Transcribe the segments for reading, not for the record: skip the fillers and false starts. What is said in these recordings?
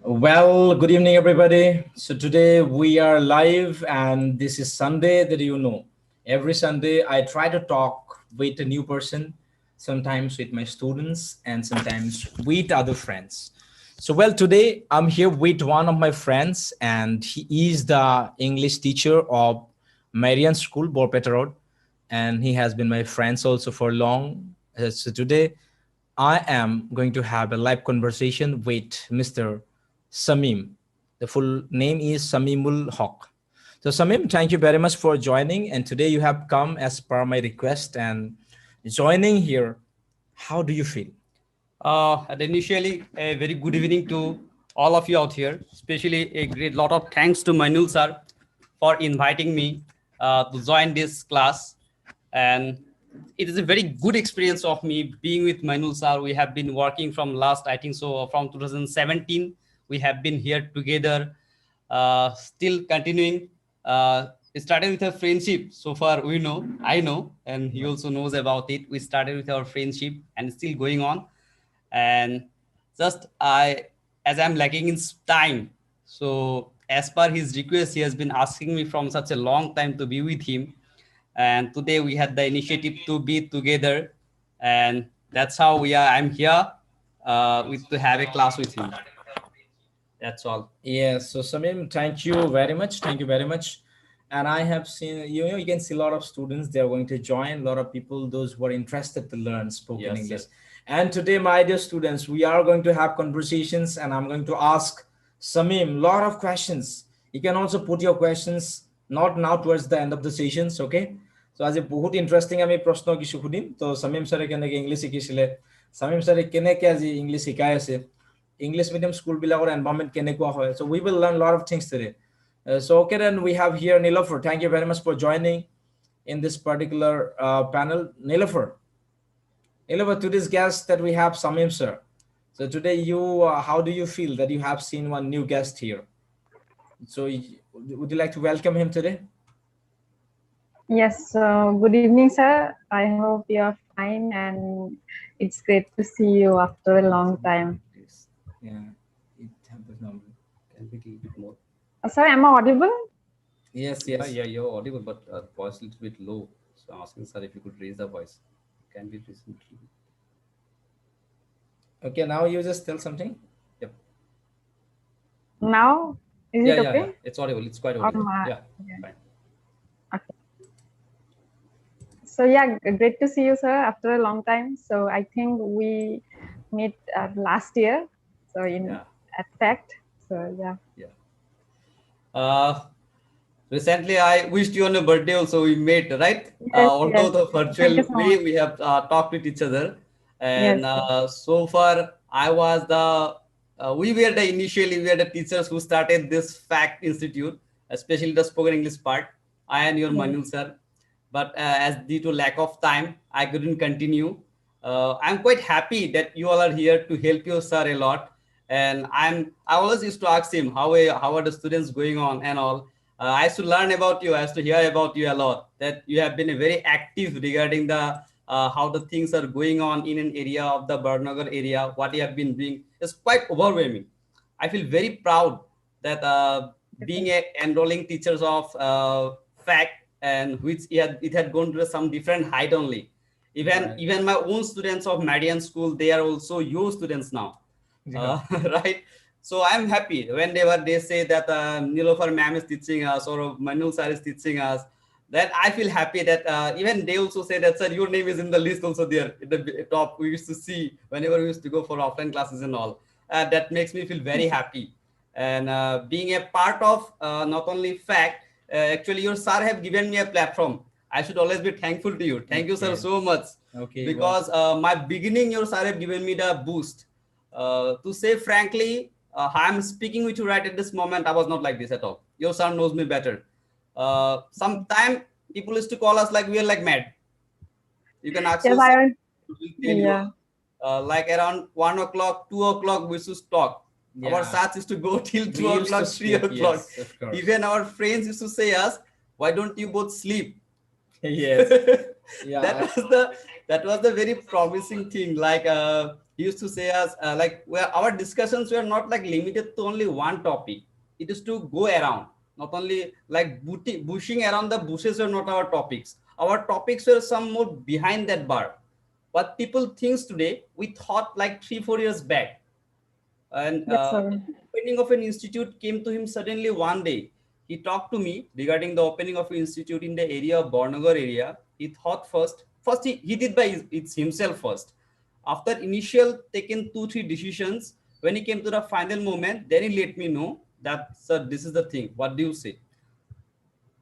Well, good evening, everybody. So today we are live, and this is Sunday. That every Sunday I try to talk with a new person, sometimes with my students, and sometimes with other friends. So, well, today I'm here with one of my friends, and he is the English teacher of MARIAN School, Borpeta Road, and he has been my friends also for long. So today I am going to have a live conversation with Mr. Samim. The full name is Samimul Haq. So Samim, thank you very much for joining. And today you have come as per my request and joining here. How do you feel? And initially, a very good evening to all of you out here. Especially a great lot of thanks to Mainul sir for inviting me to join this class. And it is a very good experience of me being with Mainul sir. We have been working from last, I think so, from 2017. We have been here together, still continuing. It started with a friendship. So far, I know, and he also knows about it. We started with our friendship and it's still going on, and just I as I'm lacking in time, so as per his request, he has been asking me from such a long time to be with him, and today we had the initiative to be together, and that's how I'm here with to have a class with him. That's all. Yes, so Samim, thank you very much. Thank you very much. And I have seen, you can see a lot of students, they are going to join, a lot of people, those who are interested to learn spoken Yes, English. sir. And today, my dear students, we are going to have conversations and I'm going to ask Samim a lot of questions. You can also put your questions, not now towards the end of the sessions, okay? So as a বহুত interesting আমি প্রশ্ন কিছু সুধিম তো সামিম স্যারে কেনেকে English শিকিছিলে Samim স্যাৰে কেনেকে আজি ইংলিছ শিকাই আছে English medium school bilagor environment kenekwa hoy. So we will learn a lot of things today. So okay, then we have here Nilofer. Thank you very much for joining in this particular panel. Nilofer, today's guest that we have Samim sir. So today how do you feel that you have seen one new guest here? So would you like to welcome him today? Yes, good evening, sir. I hope you are fine, and it's great to see you after a long time. Yeah, it happens now. Can be a little bit more. Sorry, am I audible? Yes, Yeah, yes. yeah, you're audible, but voice a little bit low. So I'm asking sir if you could raise the voice. Can be recently. Okay, now you just tell something. Yep. Now, is it okay? Yeah. It's audible. It's quite audible. Yeah. Fine. Okay. So yeah, great to see you, sir, after a long time. So I think we met last year. So at fact. So yeah. Yeah. Recently, I wished you on your birthday also. We met, right? Yes, Although yes. the Thank virtual you so way, much. we have talked with each other. And Yes. so far, I was we were the teachers who started this FACT Institute, especially the spoken English part. I and your Mainul sir. But as due to lack of time, I couldn't continue. I'm quite happy that you all are here to help your sir a lot. And I always used to ask him how are the students going on and all. I used to learn about you. I used to hear about you a lot. That you have been very active regarding the how the things are going on in an area of the Barnagar area. What you have been doing is quite overwhelming. I feel very proud that being a enrolling teachers of FACT, and which it had gone to some different height only. Even my own students of Marian School, they are also your students now. Right? So I'm happy whenever they say that Nilofer ma'am is teaching us or Mainul sir is teaching us. Then I feel happy that even they also say that, sir, your name is in the list also there at the top. We used to see whenever we used to go for offline classes and all. That makes me feel very happy. And being a part of not only FACT, actually your sir have given me a platform. I should always be thankful to you. Thank you, sir, so much. Okay. Because my beginning, your sir have given me the boost. To say frankly, I'm speaking with you right at this moment. I was not like this at all. Your son knows me better. Sometime people used to call us like we are like mad. You can ask Yes, your son, I tell you, like around 1 o'clock, 2 o'clock, we used to talk. Our sats used to go till 2 o'clock, 3 o'clock. Yes, Even our friends used to say us, why don't you both sleep? Yes. That was the very promising thing. Like he used to say us like where our discussions were not like limited to only one topic. It is to go around, not only like bushing around the bushes were not our topics. Our topics were some more behind that bar. What people thinks today, we thought like 3 4 years back. And Yes, sir. opening of an institute came to him suddenly one day. He talked to me regarding the opening of an institute in the area of Barnagar area. He thought first he did by it himself first. After initial taken 2 3 decisions, when he came to the final moment, then he let me know that sir, this is the thing. What do you say?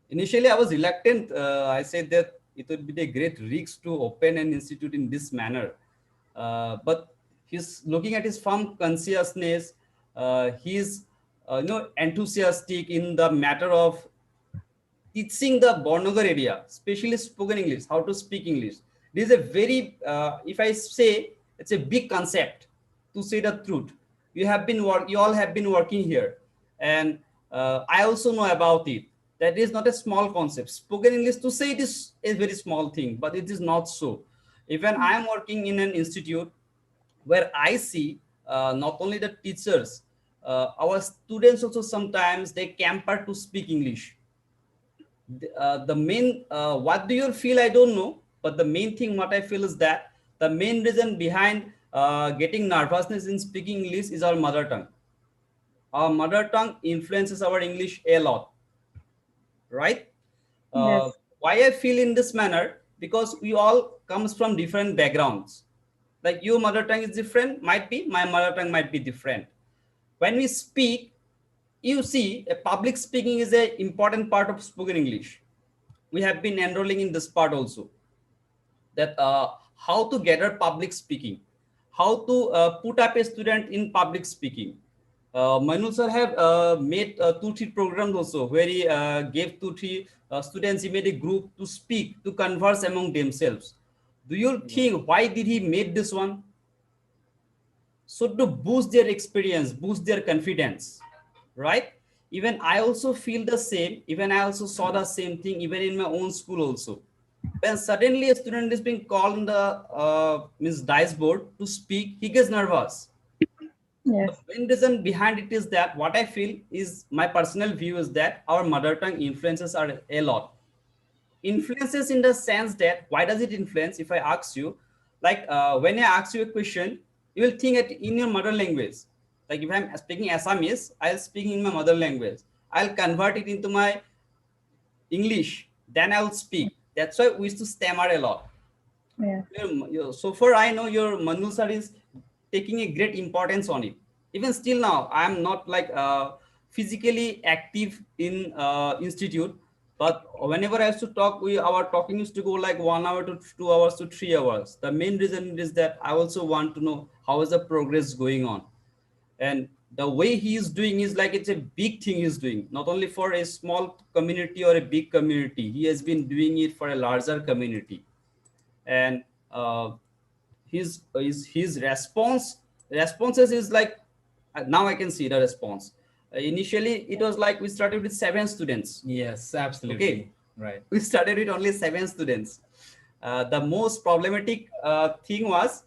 Initially, I was reluctant. I said that it would be a great risk to open an institute in this manner. But he's looking at his firm consciousness. He's enthusiastic in the matter of teaching the Bornagar area, especially spoken English, how to speak English. This is a very, if I say, it's a big concept. To say the truth, you all have been working here, and I also know about it. That is not a small concept. Spoken English, to say it is a very small thing, but it is not so. Even I am working in an institute where I see not only the teachers, our students also sometimes they camper to speak English. The main what do you feel, I don't know, but the main thing what I feel is that the main reason behind getting nervousness in speaking English is our mother tongue. Our mother tongue influences our English a lot, right? uh, Yes. why I feel in this manner, because we all comes from different backgrounds. Like your mother tongue is different, might be my mother tongue might be different. When we speak, you see, a public speaking is a important part of spoken English. We have been enrolling in this part also, that how to gather public speaking, how to put up a student in public speaking. Mainul sir have made 2 3 programs also where he gave 2 3 students. He made a group to speak, to converse among themselves. Do you think why did he made this one? So to boost their experience, boost their confidence, right? Even I also feel the same. Even I also saw the same thing even in my own school also. When suddenly a student is being called on the means dice board to speak, he gets nervous. The Yes. main reason behind it is that what I feel is my personal view is that our mother tongue influences are a lot. Influences in the sense that why does it influence? If I ask you, like when I ask you a question, you will think it in your mother language. Like if I'm speaking Assamese, I'll speak in my mother language. I'll convert it into my English, then I'll speak. That's why we used to stammer a lot. Yes. So far I know your Manul sir is taking a great importance on it. Even still now, I am not like physically active in institute, but whenever I used to talk, our talking used to go like 1 hour to 2 hours to 3 hours. The main reason is that I also want to know how is the progress going on, and the way he is doing is like it's a big thing he's doing, not only for a small community or a big community. He has been doing it for a larger community, and his responses is like now I can see the response. Initially it was like we started with 7 students. Yes, Okay, absolutely. Right. we started with only 7 students. The most problematic thing was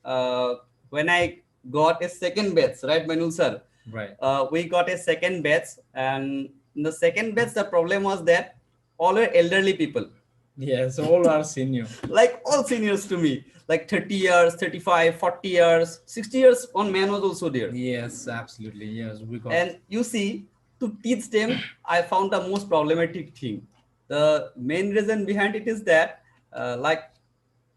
uh, when I got a second batch, right, Manul sir? Right. We got a second batch, and in the second batch, the problem was that all were elderly people, Yes, all are senior. like all seniors to me, like 30 years, 35, 40 years, 60 years on man was also there. Yes, absolutely. Yes, we got. And you see, to teach them, I found the most problematic thing. The main reason behind it is that, like,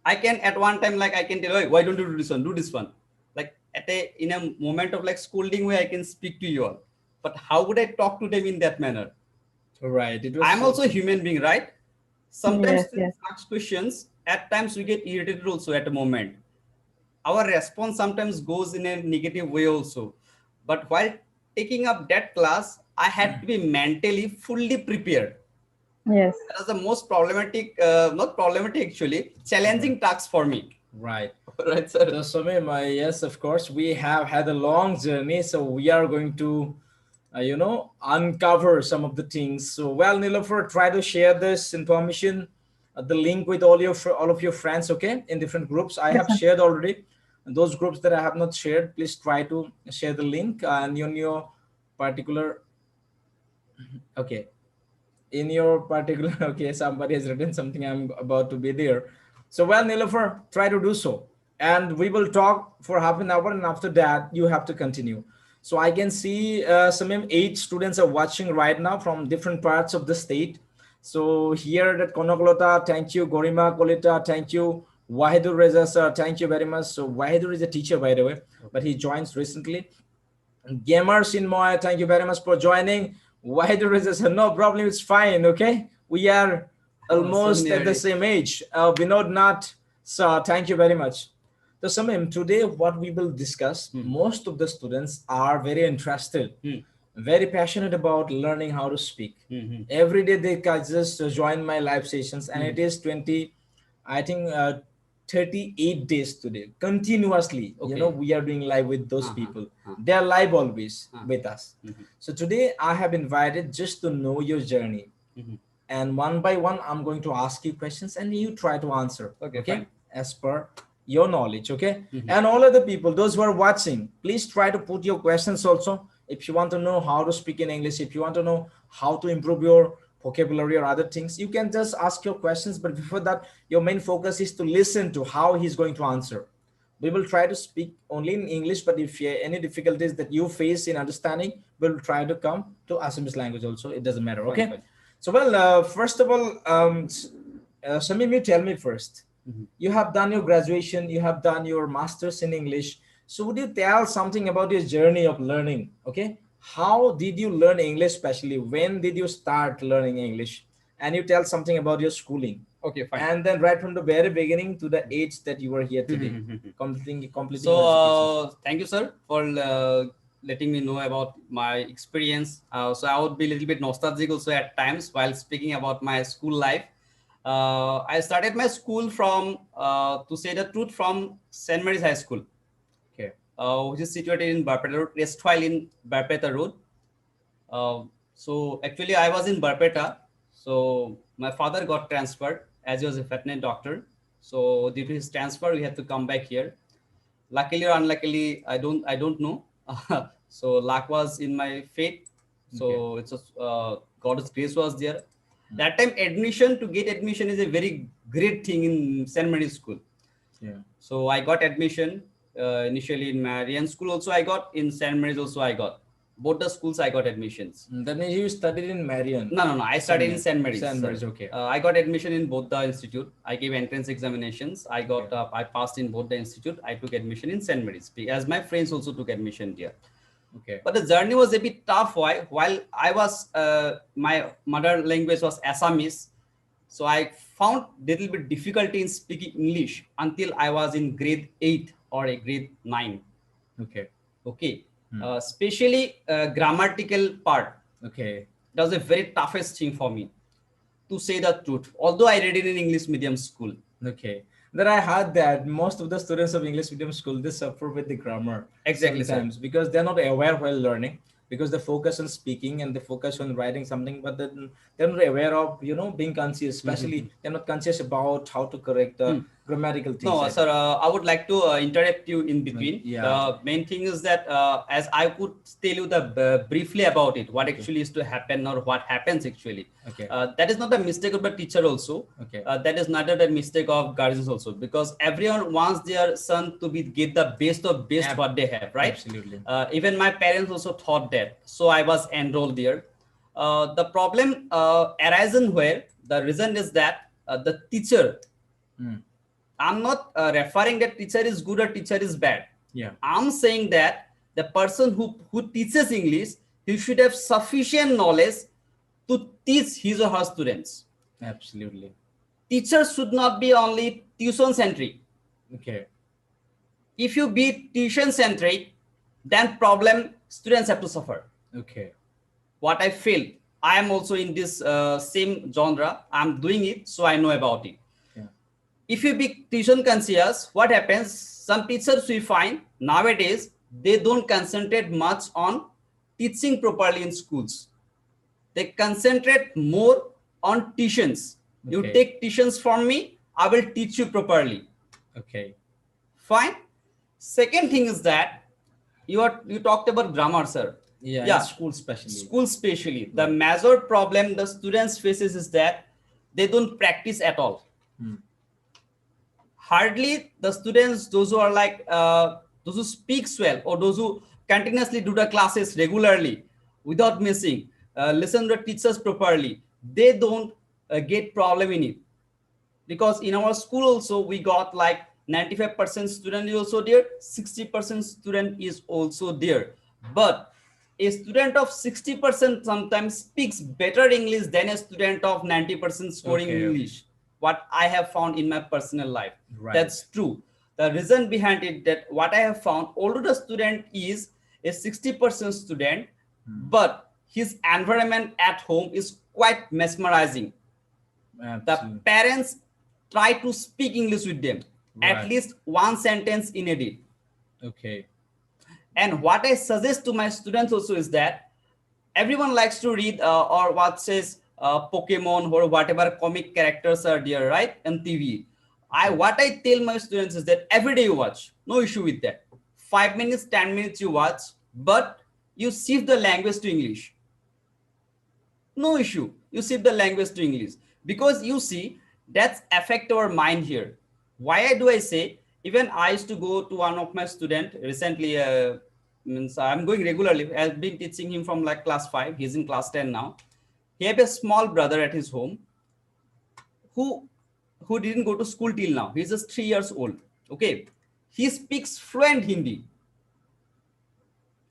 I can at one time, like, I can tell, hey, why don't you do this one? Do this one. Like, in a moment of like scolding way, I can speak to you all. But how would I talk to them in that manner? Right. It was I'm so. also a human being, right? Sometimes Yes. students Yes. ask questions. At times we get irritated also at a moment. Our response sometimes goes in a negative way also. But while taking up that class, I had to be mentally fully prepared. Yes. That was the most problematic, not problematic actually, challenging task for me. Right. Right, So, sir? Samim, yes, of course, we have had a long journey, so we are going to, uncover some of the things. So, well, Nilofer, try to share this information, the link with all of your friends, okay, in different groups. I Yes, have sir. shared already. those groups that I have not shared, please try to share the link and in your particular, okay, in your particular, okay, somebody has written something, I'm about to be there. So well, Nilofer, try to do so, and we will talk for half an hour, and after that you have to continue. So I can see some 8 students are watching right now from different parts of the state. So here that Konokolota, thank you. Gorima Kolita, thank you. Wahidur Reza sir, thank you very much. So Wahidur is a teacher, by the way, but he joins recently. Gamer Sinmoy, thank you very much for joining. Wahidur Reza sir, no problem, it's fine, okay? We are Oh, so almost at the nearly. same age. Vinod Nath sir, thank you very much. So Samim, today what we will discuss, most of the students are very interested, very passionate about learning how to speak. Every day they can just join my live sessions, and it is 20, I think 38 days today, continuously. You know, Okay. we are doing live with those Uh-huh. people. They are live always with us. So today I have invited just to know your journey. And one by one, I'm going to ask you questions and you try to answer. Okay, Okay. fine. As per your knowledge. Okay. And all other people, those who are watching, please try to put your questions also. If you want to know how to speak in English, if you want to know how to improve your vocabulary or other things, you can just ask your questions. But before that, your main focus is to listen to how he's going to answer. We will try to speak only in English, but if you have any difficulties that you face in understanding, we'll try to come to Assamese language also. It doesn't matter. Fine, Okay. fine. So, well, first of all, Shamim, you tell me first. You have done your graduation, you have done your master's in English. So, would you tell something about your journey of learning? Okay. How did you learn English, especially? When did you start learning English? And you tell something about your schooling. Okay, fine. And then, right from the very beginning to the age that you are here today, completing So, your education. thank you, sir, for letting me know about my experience. So, I would be a little bit nostalgic also at times while speaking about my school life. I started my school from, to say the truth, from St. Mary's High School, Okay. which is situated in Barpeta Road, Westfile in Barpeta Road. So, actually, I was in Barpeta. So, my father got transferred as he was a veterinary doctor. So, due to his transfer, we had to come back here. Luckily or unluckily, I don't know. So luck was in my fate. So it's a God's grace was there. That time to get admission is a very great thing in St. Mary's School. Yeah. So I got admission initially in Marian school. Also I got in St. Mary's. Also I got both the schools. I got admissions. Then you studied in Marian. No. I studied in St. Mary's. St. Mary's, okay. I got admission in both the institute. I gave entrance examinations. I got, I passed in both the institute. I took admission in St. Mary's, as my friends also took admission there. Okay. But the journey was a bit tough. Why? While I was, my mother language was Assamese, so I found little bit difficulty in speaking English until I was in grade 8 or a grade 9. Okay. Okay. Especially grammatical part. Okay. That was the very toughest thing for me, to say the truth. Although I read it in English medium school. Okay. Then I heard that most of the students of English medium school, they suffer with the grammar. Exactly, sometimes because they're not aware while learning, because they focus on speaking and they focus on writing something, but then they're not aware of, being conscious, especially they're not conscious about how to correct the grammatical things. No, sir, I would like to interrupt you in between. Yeah. The main thing is that as I could tell you the briefly about it, what actually is to happen or what happens actually. Okay. That is not a mistake of the teacher also. Okay. That is neither the mistake of guardians also, because everyone wants their son to get the best of best what they have, right? Absolutely. Even my parents also thought that. So I was enrolled there. The problem arises where the reason is that the teacher, I'm not referring that teacher is good or teacher is bad. Yeah. I'm saying that the person who teaches English, he should have sufficient knowledge to teach his or her students. Absolutely. Teachers should not be only tuition centric. Okay. If you be tuition centric, then problem students have to suffer. Okay. What I feel, I am also in this same genre. I'm doing it, so I know about it. If you be tuition conscious, what happens? Some teachers we find nowadays, they don't concentrate much on teaching properly in schools. They concentrate more on tuitions. Okay. You take tuitions from me, I will teach you properly. Okay. Fine. Second thing is that you talked about grammar, sir. Yeah, in Yeah, school especially. school especially. The Right. major problem the students faces is that they don't practice at all. Hardly the students, those who are like those who speaks well or those who continuously do the classes regularly without missing, listen to the teachers properly, they don't get problem in it. Because in our school also we got like 95% student is also there, 60% student is also there, but a student of 60% sometimes speaks better English than a student of 90% scoring Okay. English. What I have found in my personal life, Right. that's true. The reason behind it, that what I have found, although the student is a 60% student, but his environment at home is quite mesmerizing. The Absolutely. parents try to speak English with them, at Right. least one sentence in a day. Okay. And what I suggest to my students also is that everyone likes to read or what says Pokemon or whatever comic characters are there, right? On TV. What I tell my students is that every day you watch, no issue with that. 5 minutes, 10 minutes you watch, but you shift the language to English. No issue. You shift the language to English, because you see that's affect our mind here. Why do I say? Even I used to go to one of my student recently. Means I'm going regularly. I've been teaching him from like class 5. He's in class 10 now. He have a small brother at his home who didn't go to school till now. He's just 3 years old. Okay, he speaks fluent Hindi.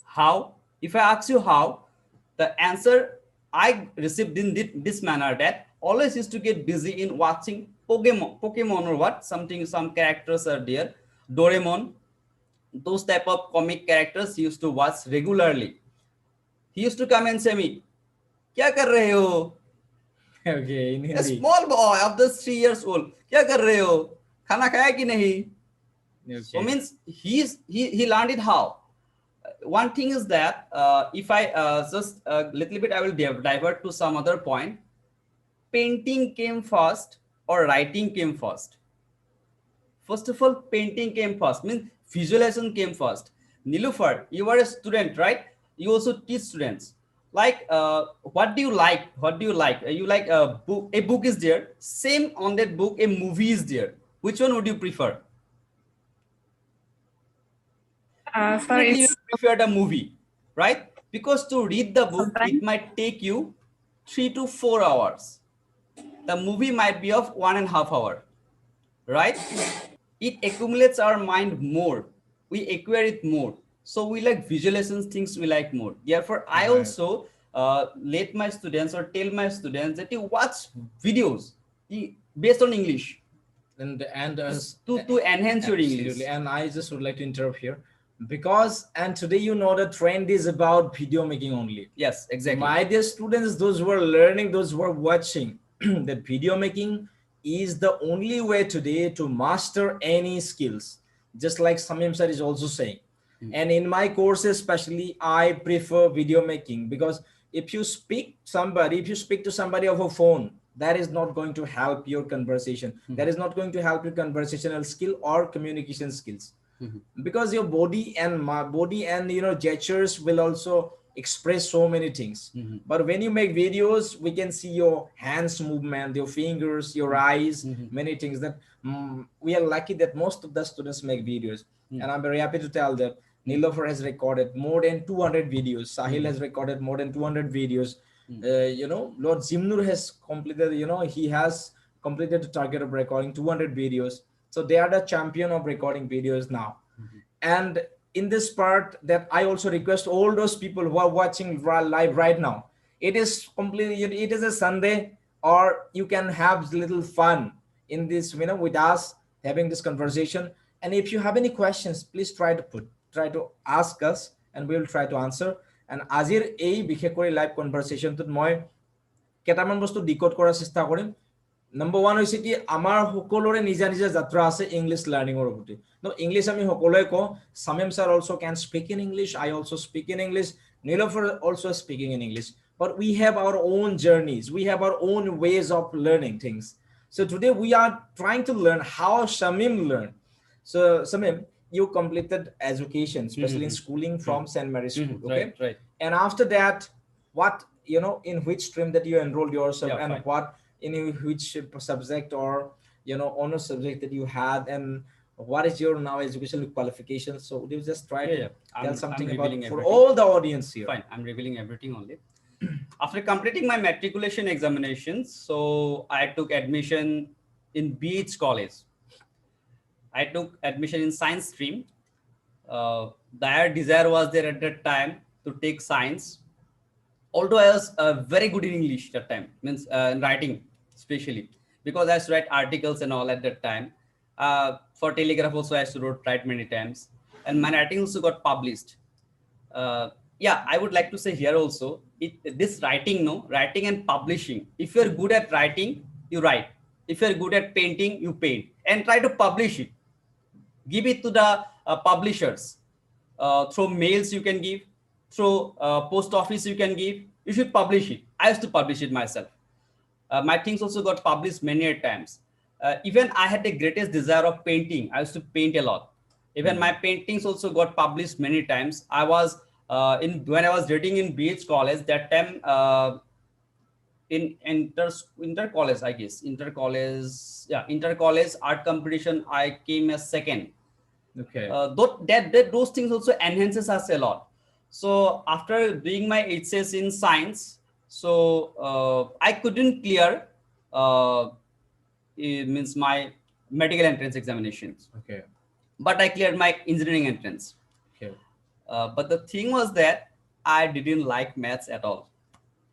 How? If I ask you how, the answer I received in this manner, that always used to get busy in watching Pokemon or what, something, some characters are there, Doraemon, those type of comic characters he used to watch regularly. He used to come and say me, "Kya kar rahe ho?" Okay. In A Hindi. small boy of this 3 years old, "Kya kar rahe ho? Khana khaya ki nahi?" Okay. So means he learned it how. One thing is that if I just a little bit, I will divert to some other point. Painting came first or writing came first? First of all, painting came first, means visualization came first. Nilufar, you are a student, right? You also teach students. Like, what do you like? What do you like? You like a book. A book is there. Same on that book, a movie is there. Which one would you prefer? Sorry, Definitely you it's prefer the movie, right? Because to read the book, sometimes. it might take you 3 to 4 hours. The movie might be of 1.5 hours, right? It accumulates our mind more. We acquire it more. So we like visualizations, things we like more. Therefore, I Right. also let my students or tell my students that you watch videos based on English And as to enhance your English. absolutely, and I just would like to interrupt here, because and today you know the trend is about video making only. Yes, So exactly. my dear students, those who are learning, those who are watching, that video making is the only way today to master any skills. Just like Samim sir is also saying. And in my courses, especially, I prefer video making, because if you speak to somebody over phone, that is not going to help your conversation. That is not going to help your conversational skill or communication skills, because your body and my body and gestures will also express so many things. But when you make videos, we can see your hands movement, your fingers, your eyes, many things that we are lucky that most of the students make videos. And I'm very happy to tell that Nilofer has recorded more than 200 videos. Sahil has recorded more than 200 videos. Lord Zimnur has completed, he has completed the target of recording 200 videos. So they are the champion of recording videos now. And in this part, that I also request all those people who are watching live right now, it is completely, it is a Sunday, or you can have little fun in this, with us having this conversation. And if you have any questions, please try to ask us, and we will try to answer. And আজিৰ এই বিশেষ কৰি live কনভাৰসেশনটোত মই কেইটামান বস্তু decode কৰাৰ চেষ্টা কৰিম। Number 1 হৈছে কি, আমাৰ সকলোৰে নিজা নিজা যাত্ৰা আছে ইংলিছ লাৰ্নিঙৰ প্ৰতি। নো ইংলিছ আমি সকলোৱে কওঁ, Samim sir also can speak in English, I also speak in English, Nilofer also speaking in English, but we have our own journeys, we have our own ways of learning things. So today we are trying to learn how Shamim learned. So Samim, you completed education, especially in Mm-hmm. schooling from St. Mary's School. Okay. Right, right. And after that, what, in which stream that you enrolled yourself, Yeah, and fine. what, in which subject or, honor subject that you had, and what is your now educational qualifications? So would you just try Yeah, to yeah. tell I'm something about revealing for everything. all the audience here? Fine, I'm revealing everything only. After completing my matriculation examinations, so I took admission in Beach College. I took admission in science stream. Their desire was there at that time to take science. Although I was very good in English that time, means in writing especially, because I used to write articles and all at that time. For Telegraph also I used to write many times, and my writing also got published. uh, yeah, I would like to say here also, this writing, no, writing and publishing. If you're good at writing, you write. If you're good at painting, you paint and try to publish it. Give it to the publishers. Through mails you can give, through post office you can give. You should publish it. I used to publish it myself. My things also got published many a times. Even I had the greatest desire of painting. I used to paint a lot. Even my paintings also got published many times. I was in when I was reading in BH College that time, in inter college, I guess, inter college, yeah, inter college art competition. I came as second. Okay. That those things also enhances us a lot. So after doing my HSS in science, so I couldn't clear, it means my medical entrance examinations, Okay. but I cleared my engineering entrance. Okay. But the thing was that I didn't like maths at all.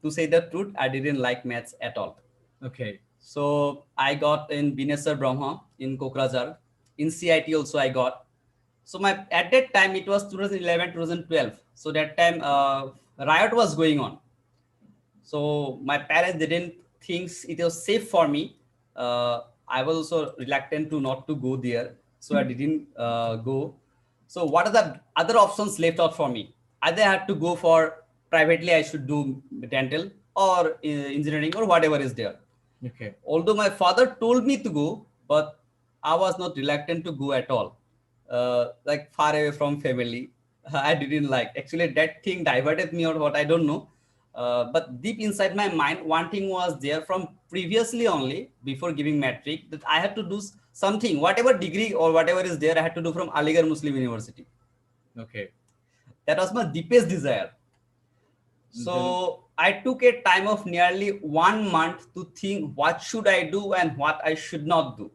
To say the truth, I didn't like maths at all. Okay. So I got in Binesar Brahma in Kokrajhar. In CIT also I got. So my at that time it was 2011, 2012. So that time riot was going on. So my parents didn't think it was safe for me. I was also reluctant to not to go there, so I didn't go. So what are the other options left out for me? Either I had to go for privately, I should do dental or engineering or whatever is there. Okay. Although my father told me to go, but I was not reluctant to go at all. Like far away from family, I didn't like. Actually, that thing diverted me or what, I don't know. But deep inside my mind, one thing was there from previously only before giving matric, that I had to do something, whatever degree or whatever is there, I had to do from Aligarh Muslim University. Okay. That was my deepest desire. So I took a time of nearly 1 month to think what should I do and what I should not do.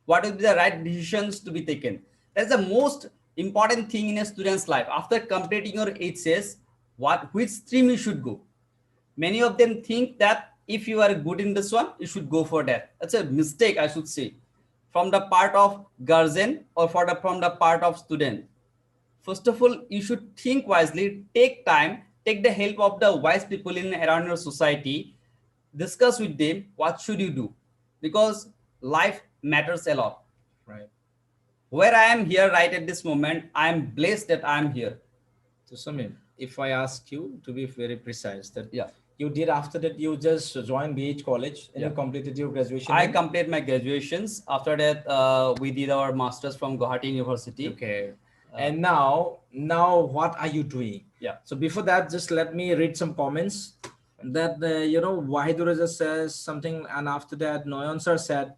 What will be the right decisions to be taken? That's the most important thing in a student's life. After completing your HSS, which stream you should go? Many of them think that if you are good in this one, you should go for that. That's a mistake, I should say, from the part of guardian or from the part of student. First of all, you should think wisely, take time, take the help of the wise people in around your society, discuss with them what should you do, because life matters a lot. Right. Where I am here right at this moment, I am blessed that I am here. So Samim, if I ask you to be very precise, that Yeah. you did after that, you just joined BH College and Yeah. you completed your graduation. I completed my graduations. After that, we did our masters from Guwahati University. Okay. And now what are you doing? Yeah. So before that, just let me read some comments that, Wahidur Raza says something. And after that, Noyan sir said,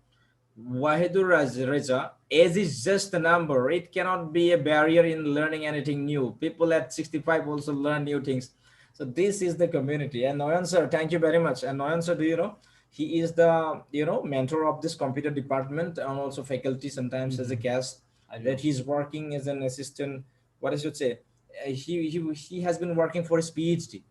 Wahidur Raza, age is just a number. It cannot be a barrier in learning anything new. People at 65 also learn new things. So this is the community. And Noyan sir, thank you very much. And Noyan sir, he is the, mentor of this computer department and also faculty sometimes as a guest. That he's working as an assistant. What I should say, he has been working for his PhD.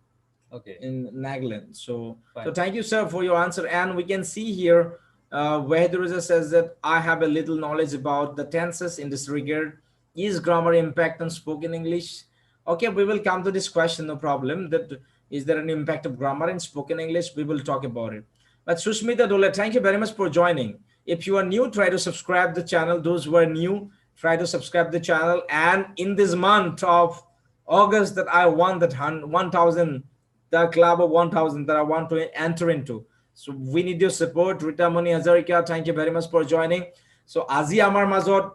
Okay. In Nagaland. So Fine. so thank you, sir, for your answer. And we can see here, Wahidur says that I have a little knowledge about the tenses in this regard. Is grammar impact on spoken English? Okay, we will come to this question, no problem. That is there an impact of grammar in spoken English? We will talk about it. But Sushmita Dole, thank you very much for joining. If you are new, try to subscribe the channel. Those who are new, try to subscribe the channel. And in this month of August, that I won that 1,000, the club of 1,000 that I want to enter into. So we need your support. Rita Mani Hazarika, thank you very much for joining. So Azi Amar Mazot,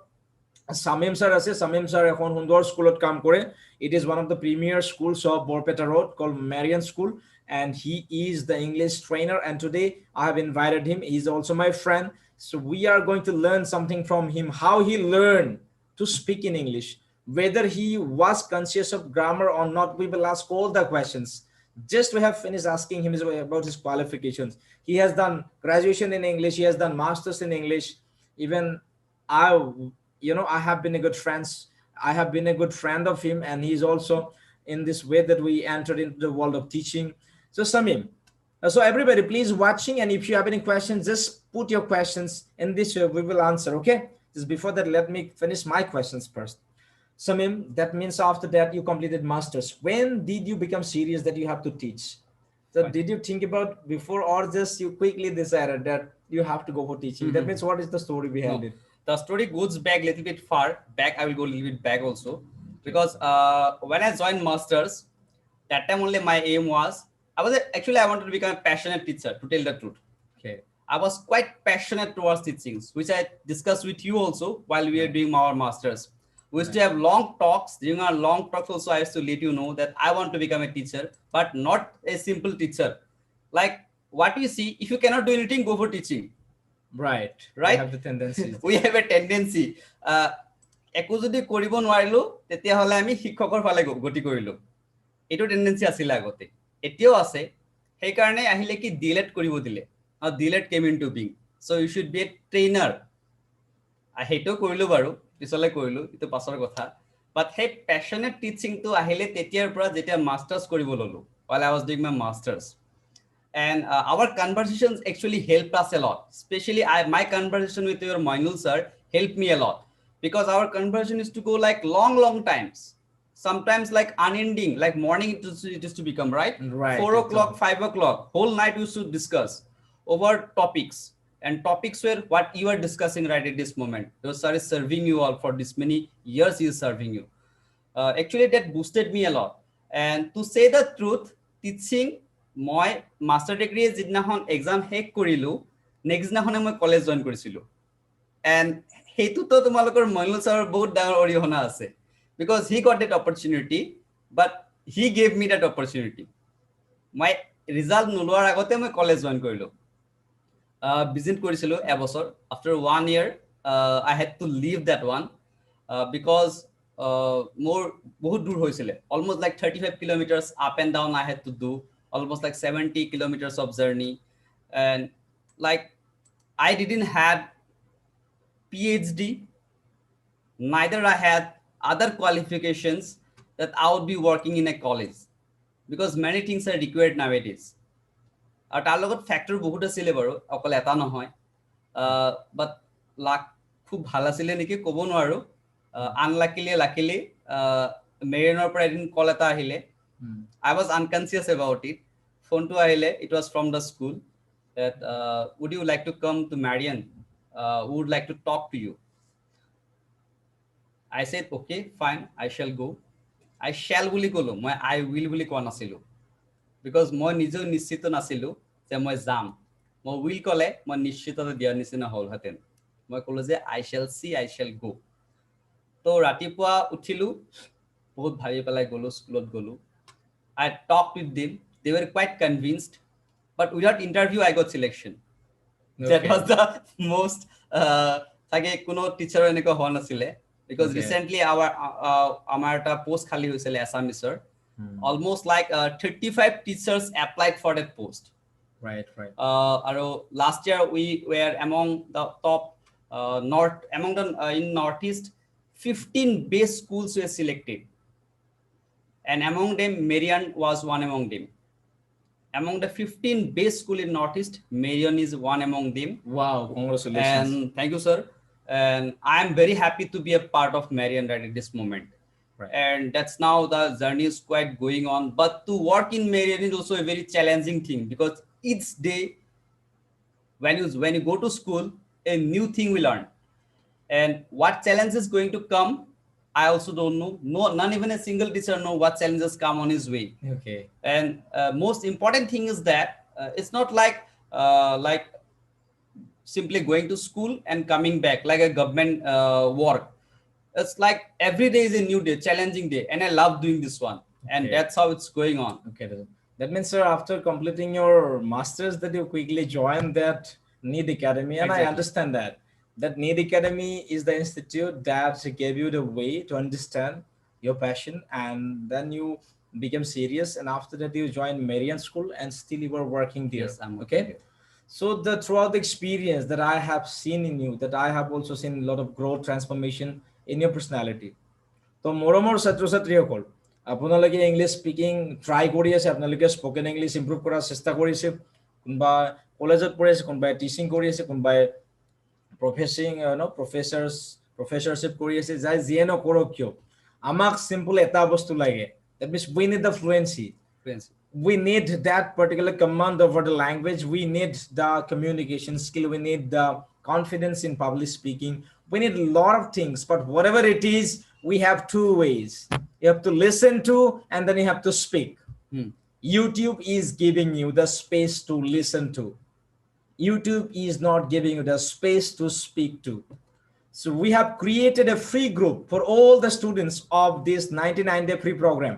Samim sir ase, Samim sir ekhon Hundor schoolot kam kore. It is one of the premier schools of Borpeta Road called Marian School, and he is the English trainer. And today I have invited him. He's also my friend, so we are going to learn something from him. How he learned to speak in English, whether he was conscious of grammar or not. We will ask all the questions. Just we have finished asking him about his qualifications. He has done graduation in English. He has done masters in English. Even I, I have been a good friends. I have been a good friend of him, and he's also in this way that we entered into the world of teaching. So Samim, so everybody, please watching, and if you have any questions, just put your questions in this way. We will answer. Okay. Just before that, let me finish my questions first. Samim, that means after that you completed masters. When did you become serious that you have to teach? So Fine. did you think about before, or just you quickly decided that you have to go for teaching? That means what is the story behind No, it? the story goes back a little bit far back. I will go a little bit back also, because when I joined masters, that time only my aim was, actually I wanted to become a passionate teacher, to tell the truth. Okay. I was quite passionate towards teachings, which I discussed with you also while we were doing our masters. We used to have long talks. During our long talks also, I used to let you know that I want to become a teacher, but not a simple teacher. Like what you see, if you cannot do anything, go for teaching. Right. Right? We have the tendency. We have a tendency. একো যদি কৰিব নোৱাৰিলো তেতিয়াহলে আমি শিক্ষকৰ ফালে গতি কৰিলো। এইটো টেন্ডেন্সি আছিল আগতে, এতিয়াও আছে। সেইকাৰণে আহিলে কি ডিলেট কৰিব দিলে। Now delete came into being. So you should be a trainer. সেইটো কৰিলো বাৰু, পিছলে কৰিলো, এইটো পাছৰ কথা। But সেই passionate teaching টো আহিলে তেতিয়াৰ পৰা যেতিয়া মাস্টাৰ্স কৰিব ললো, while I was doing my masters. And our conversations actually helped us a lot. Especially my conversation with your Mainul sir helped me a lot, because our conversation is to go like long times. Sometimes like unending, like morning it is to become, right? 4 o'clock, 5 o'clock, whole night we used to discuss over topics. And topics were what you are discussing right at this moment. Your sir is serving you all for this many years, he is serving you. Actually that boosted me a lot. And to say the truth, teaching, মই master degree যিদিনাখন exam শেষ কৰিলো, next দিনাখনে মই college join কৰিছিলো। And সেইটোতো তোমালোকৰ মইনুল ছাৰৰ বহুত ডাঙৰ অৰিহণা আছে, because he got that opportunity, but he gave me that opportunity. মই ৰিজাল্ট নোলোৱাৰ আগতে মই কলেজ জইন কৰিলো, ভিজিট কৰিছিলো এবছৰ। After 1 year I had to leave that one because মোৰ বহুত দূৰ হৈছিলে, almost like 35 kilometers up and down I had to do, almost like 70 kilometers of journey. And like I didn't have PhD, neither I had other qualifications that I would be working in a college, because many things are required nowadays. আৰু তাৰ লগত factor বহুত আছিল বাৰু, অকল এটা নহয়। But lakh খুব ভাল আছিল নেকি ক'ব নোৱাৰো। আনলাকিলি লাকিলি মেৰিয়ানৰ পৰা এদিন কল এটা আহিলে। I was unconscious about it. Phone to ahile, it was from the school that would you like to come to Marian? We would like to talk to you. I said okay, fine, I shall go. I shall বুলি কলো, মই I will বুলি কোৱা নাছিলো, because মই নিজেও নিশ্চিত নাছিলো যে মই যাম। মই will কলে মই নিশ্চিততা দিয়াৰ নিচিনা হ'ল হাতেন। মই কলো যে I shall see, I shall go. তো ৰাতিপুৱা উঠিলো, বহুত ভাবি পেলাই গলো, স্কুলত গলো। I talked with them. They were quite convinced, but without interview, I got selection. Okay. That was the most thage kuno teacher eneko hon asile, because recently our post khali hoisile Assamese. Almost like 35 teachers applied for that post. Right. Aro last year we were among the top in Northeast, 15 best schools were selected. And among them, MARIAN was one among them. Among the 15 best schools in Northeast, MARIAN is one among them. Wow, congratulations. And thank you, sir. And I am very happy to be a part of MARIAN right at this moment. Right. And that's now the journey is quite going on. But to work in MARIAN is also a very challenging thing, because each day when you go to school, a new thing we learn. And what challenge is going to come, I also don't know. None even a single teacher know what challenges come on his way. Okay. And most important thing is that it's not like simply going to school and coming back like a government work. It's like every day is a new day, challenging day, and I love doing this one, and Okay. that's how it's going on. Okay, that means, sir, after completing your masters, that you quickly joined that NEED Academy, and I Exactly. understand that NEED Academy is the institute that gave you the way to understand your passion, and then you became serious, and after that you joined Marian School, and still you were working there. Yes, I'm working Okay, there. so the throughout the experience that I have seen in you, that I have also seen a lot of growth transformation in your personality. তো মৰমৰ ছাত্ৰ ছাত্ৰীসকল, আপোনালোকে English speaking try কৰি আছে, আপোনালোকে spoken English improve কৰাৰ চেষ্টা কৰিছে, কোনোবা কলেজত পঢ়ি আছে, কোনোবাই টিচিং কৰি আছে, কোনোবাই প্ৰফেচিং প্ৰফেচাৰশ্বিপ কৰি আছে, যাই যিয়ে নকৰক কিয়, আমাক চিম্পল এটা বস্তু লাগে, that means we need the fluency. Friends. We need that particular command over the language. We need the communication skill. We need the confidence in public speaking. We need a lot of things, but whatever it is, we have two ways. You have to listen to, and then you have to speak. YouTube is giving you the space to listen to. YouTube is not giving you the space to speak to. So we have created a free group for all the students of this 99-day free program.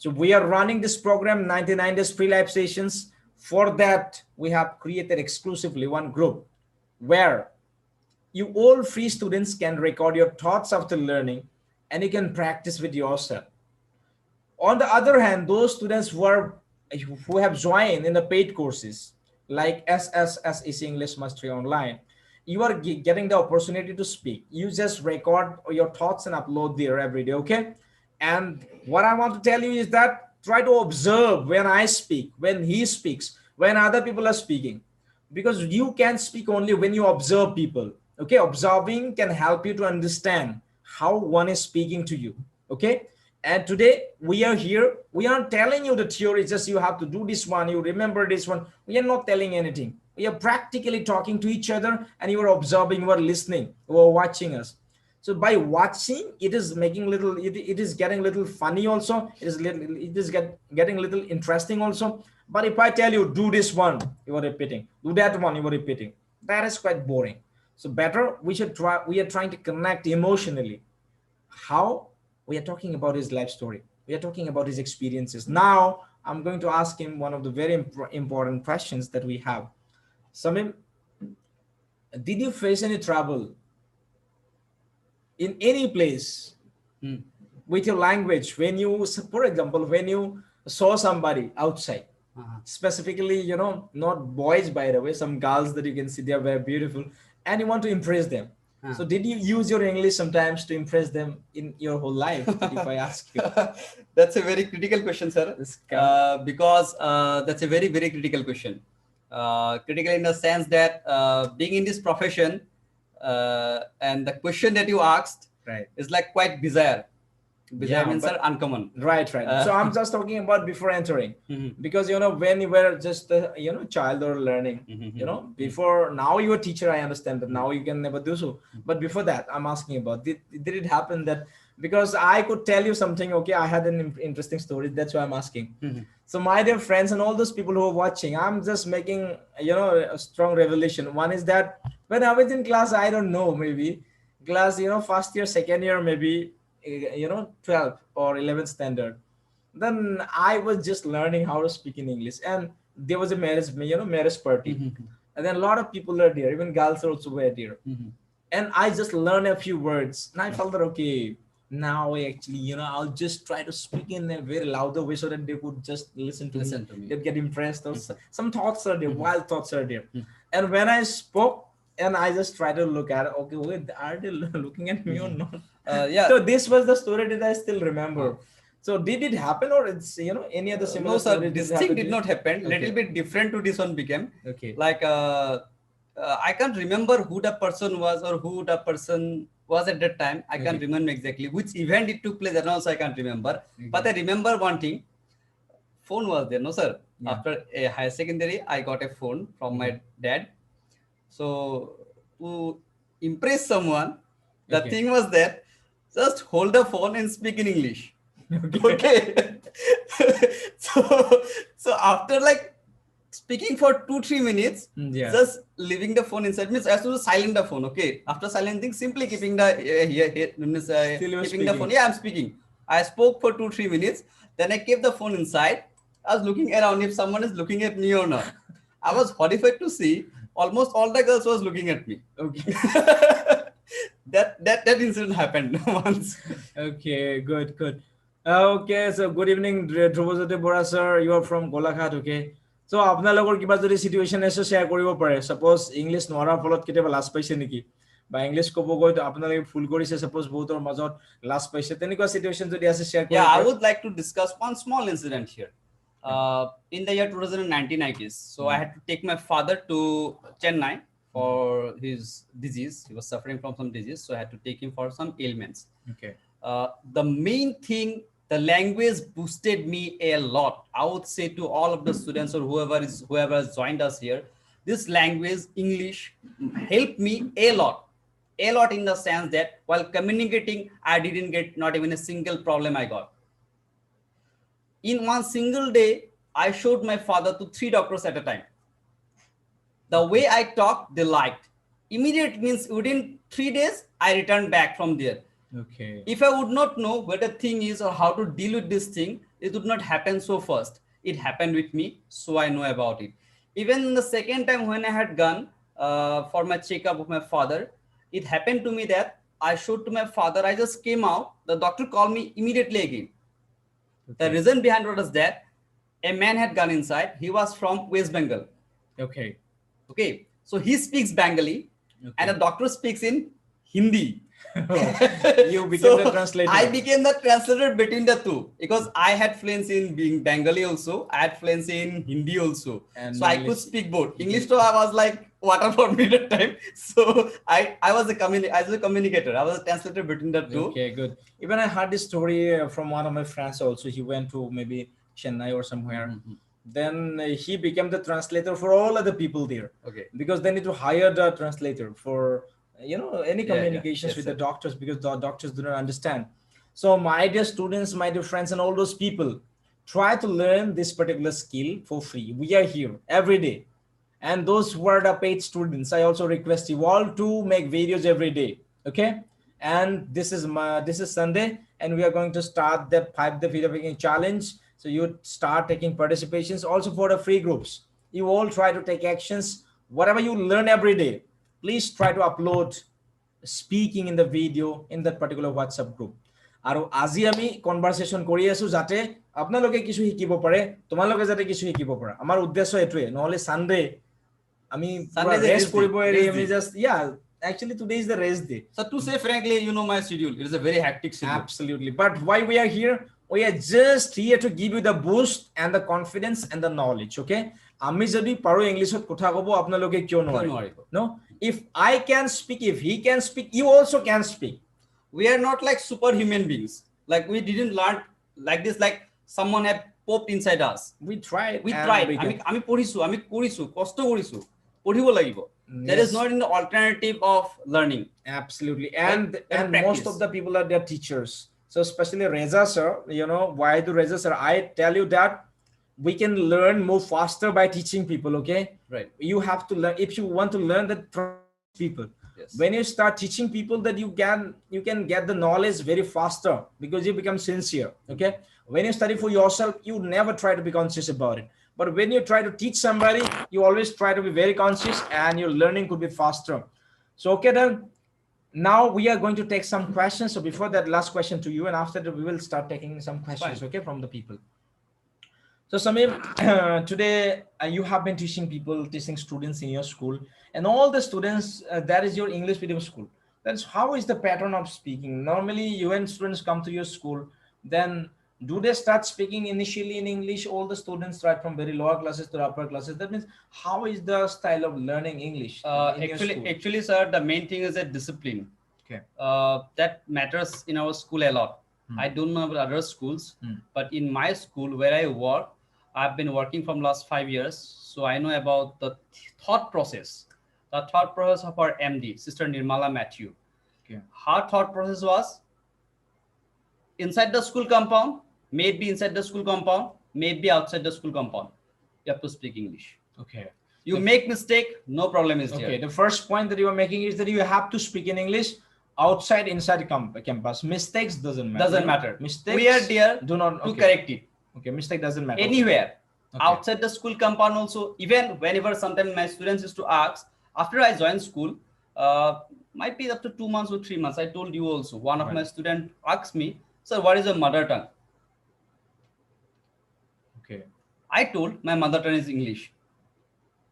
So we are running this program, 99 days free live sessions. For that, we have created exclusively one group where you all free students can record your thoughts after learning, and you can practice with yourself. On the other hand, those students who have joined in the paid courses like SSS is English Mastery Online, you are getting the opportunity to speak. You just record your thoughts and upload there every day, okay? And what I want to tell you is that try to observe when I speak, when he speaks, when other people are speaking, because you can speak only when you observe people. Okay, observing can help you to understand how one is speaking to you. Okay, and today we are here, we aren't telling you the theory, just you have to do this one, you remember this one. We are not telling anything. We are practically talking to each other, and you are observing, you are listening, you are watching us. So by watching, it is making little, it is getting little funny also, it is getting little interesting also. But if I tell you do this one, you are repeating, do that one, you are repeating, that is quite boring. So better we are trying to connect emotionally. How? We are talking about his life story, we are talking about his experiences. Now I'm going to ask him one of the very important questions that we have. Samim, did you face any trouble in any place with your language when you, for example, when you saw somebody outside, specifically, you know, not boys, by the way, some girls that you can see, they are very beautiful, and you want to impress them? So did you use your English sometimes to impress them in your whole life, if I ask you? That's a very critical question, sir. Because that's a very, very critical question. Critical in the sense that being in this profession, and the question that you asked is like quite bizarre. Bizarre means uncommon. Right. So I'm just talking about before entering, because, you know, when you were just a, you know, child or learning, you know, before, now you're a teacher, I understand that now you can never do so. But before that, I'm asking about, did it happen that, because I could tell you something, okay, I had an interesting story, that's why I'm asking. So my dear friends and all those people who are watching, I'm just making, you know, a strong revelation. One is that when I was in class, I don't know, maybe class, you know, first year, second year, maybe, you know, 12th or 11th standard, then I was just learning how to speak in English, and there was a marriage party, and then a lot of people are there, even girls are also were there, and I just learned a few words, and I felt that, okay, now I actually, you know, I'll just try to speak in a very louder way so that they could just listen to me. They'd get impressed. Or some thoughts are there, wild thoughts are there, and when I spoke, and I just try to look at it, okay, wait, are they looking at me or not? So this was the story that I still remember. So did it happen, or it's, you know, any other similar? No, sir, this thing did not happen. Little bit different to this one became. Okay. Like I can't remember who the person was or who the person was at that time. I can't remember exactly which event it took place, and also I can't remember. But I remember one thing. Phone was there, no sir. After a higher secondary, I got a phone from my dad. So to impress someone, the thing was that just hold the phone and speak in English. Okay. so after like speaking for 2-3 minutes, Yeah. just leaving the phone inside means as to silent the phone. Okay, after silencing, simply keeping the means, Still you're keeping the phone. speaking. Yeah, I'm speaking. I spoke for 2-3 minutes. Then I kept the phone inside. I was looking around if someone is looking at me or not. I was horrified to see almost all the girls was looking at me. Okay. That incident happened once. Okay, good, good. Okay, so good evening, Dhruvajyoti Bora sir. You are from Golaghat, okay? So, আপোনালোকৰ কিবা যদি situation আছে share কৰিব পাৰে. Suppose English নোৱাৰাৰ ফলত কেতিয়াবা লাজ পাইছে নেকি? বা English ক'ব গৈ আপোনালোকে ভুল কৰিছে, suppose বহুতৰ মাজত লাজ পাইছে। তেনেকুৱা situation যদি আছে share কৰিব Yeah, I পাৰে। would like to discuss one small incident here. In the year 2019, I guess. So I had to take my father to Chennai for his disease. He was suffering from some disease, so I had to take him for some ailments. Okay. The main thing, the language boosted me a lot. I would say to all of the students or whoever has joined us here, this language, English, helped me a lot. A lot in the sense that while communicating, I didn't get not even a single problem I got. In one single day, I showed my father to 3 doctors at a time. The way I talked, they liked. Immediate means within 3 days, I returned back from there. Okay. If I would not know what the thing is or how to deal with this thing, it would not happen so fast. It happened with me, so I know about it. Even the second time when I had gone for my checkup of my father, it happened to me that I showed to my father, I just came out, the doctor called me immediately again. Okay. The reason behind what was that a man had gone inside. He was from West Bengal. Okay. Okay. So he speaks Bengali, Okay. and the doctor speaks in Hindi. You became the translator. I became the translator between the two because I had fluency in being Bengali also. I had fluency in Hindi also. And so I could speak both. English, so I was like water for me that time. So I was a communicator. I was a translator between the two. Okay, good. Even I heard this story from one of my friends also. He went to maybe Chennai or somewhere. Then he became the translator for all other people there. Okay. Because they need to hire the translator for any communications Yes, with sir. the doctors because the doctors do not understand. So my dear students, my dear friends, and all those people, try to learn this particular skill for free. We are here every day. And those who are the paid students, I also request you all to make videos every day. Okay. And this is Sunday, and we are going to start the 5-day video making challenge. So you start taking participations also for the free groups. You all try to take actions. Whatever you learn every day, please try to upload speaking in the video in that particular WhatsApp group. আৰু আজি আমি কনভাৰসেশন কৰি আছো যাতে আপোনালোকে কিছু শিকিব পাৰে, তোমালোকে যাতে কিছু শিকিব পাৰে। আমাৰ উদ্দেশ্য এটোৱে, নহলে সানডে আমি পুৰা ৰেষ্ট কৰিব এৰি আমি just actually today is the rest day. So to say frankly, you know my schedule. It is a very hectic schedule. Absolutely. But why we are here? We are just here to give you the boost and the confidence and the knowledge. Okay? আমি যদি পাৰো ইংলিশত কথা কব আপোনালোকে কিয় নোৱাৰিব? No? If I can speak, if he can speak, you also can speak. We are not like superhuman beings. Like we didn't learn like this, like someone had popped inside us. We tried. আমি পঢ়িছো, আমি কৰিছো, কষ্ট কৰিছো, পঢ়িব লাগিব. There is not an alternative of learning. Absolutely. And practice. Most of the people are their teachers. So especially Reza sir, why do Reza sir? I tell you that we can learn more faster by teaching people, okay? Right. You have to learn. If you want to learn that from people, yes. When you start teaching people that you can get the knowledge very faster because you become sincere, okay? When you study for yourself, you never try to be conscious about it. But when you try to teach somebody, you always try to be very conscious and your learning could be faster. So, okay then, now we are going to take some questions. So before that, last question to you, and after that, we will start taking some questions, okay, from the people. So Shamim, today you have been teaching students in your school, and all the students, that is your English medium school. That's how is the pattern of speaking? Normally, when students come to your school, then do they start speaking initially in English? All the students start from very lower classes to upper classes. That means, how is the style of learning English? Actually, sir, the main thing is a discipline. Okay. That matters in our school a lot. I don't know about other schools, but in my school where I work, I've been working from last 5 years, so I know about the thought process. The thought process of our MD, Sister Nirmala Matthew. Okay. Her thought process was inside the school compound, maybe inside the school compound, maybe outside the school compound, you have to speak English. Okay. You make mistake, no problem is there. Okay, the first point that you are making is that you have to speak in English outside, inside campus. Mistakes doesn't matter. Doesn't matter. Mistakes We are there do not to correct it. Okay, mistake doesn't matter. Anywhere. Okay. Outside the school compound also, even whenever sometimes my students used to ask, after I joined school, might be up to 2 months or 3 months, I told you also, one of my students asked me, sir, what is your mother tongue? Okay. I told my mother tongue is English.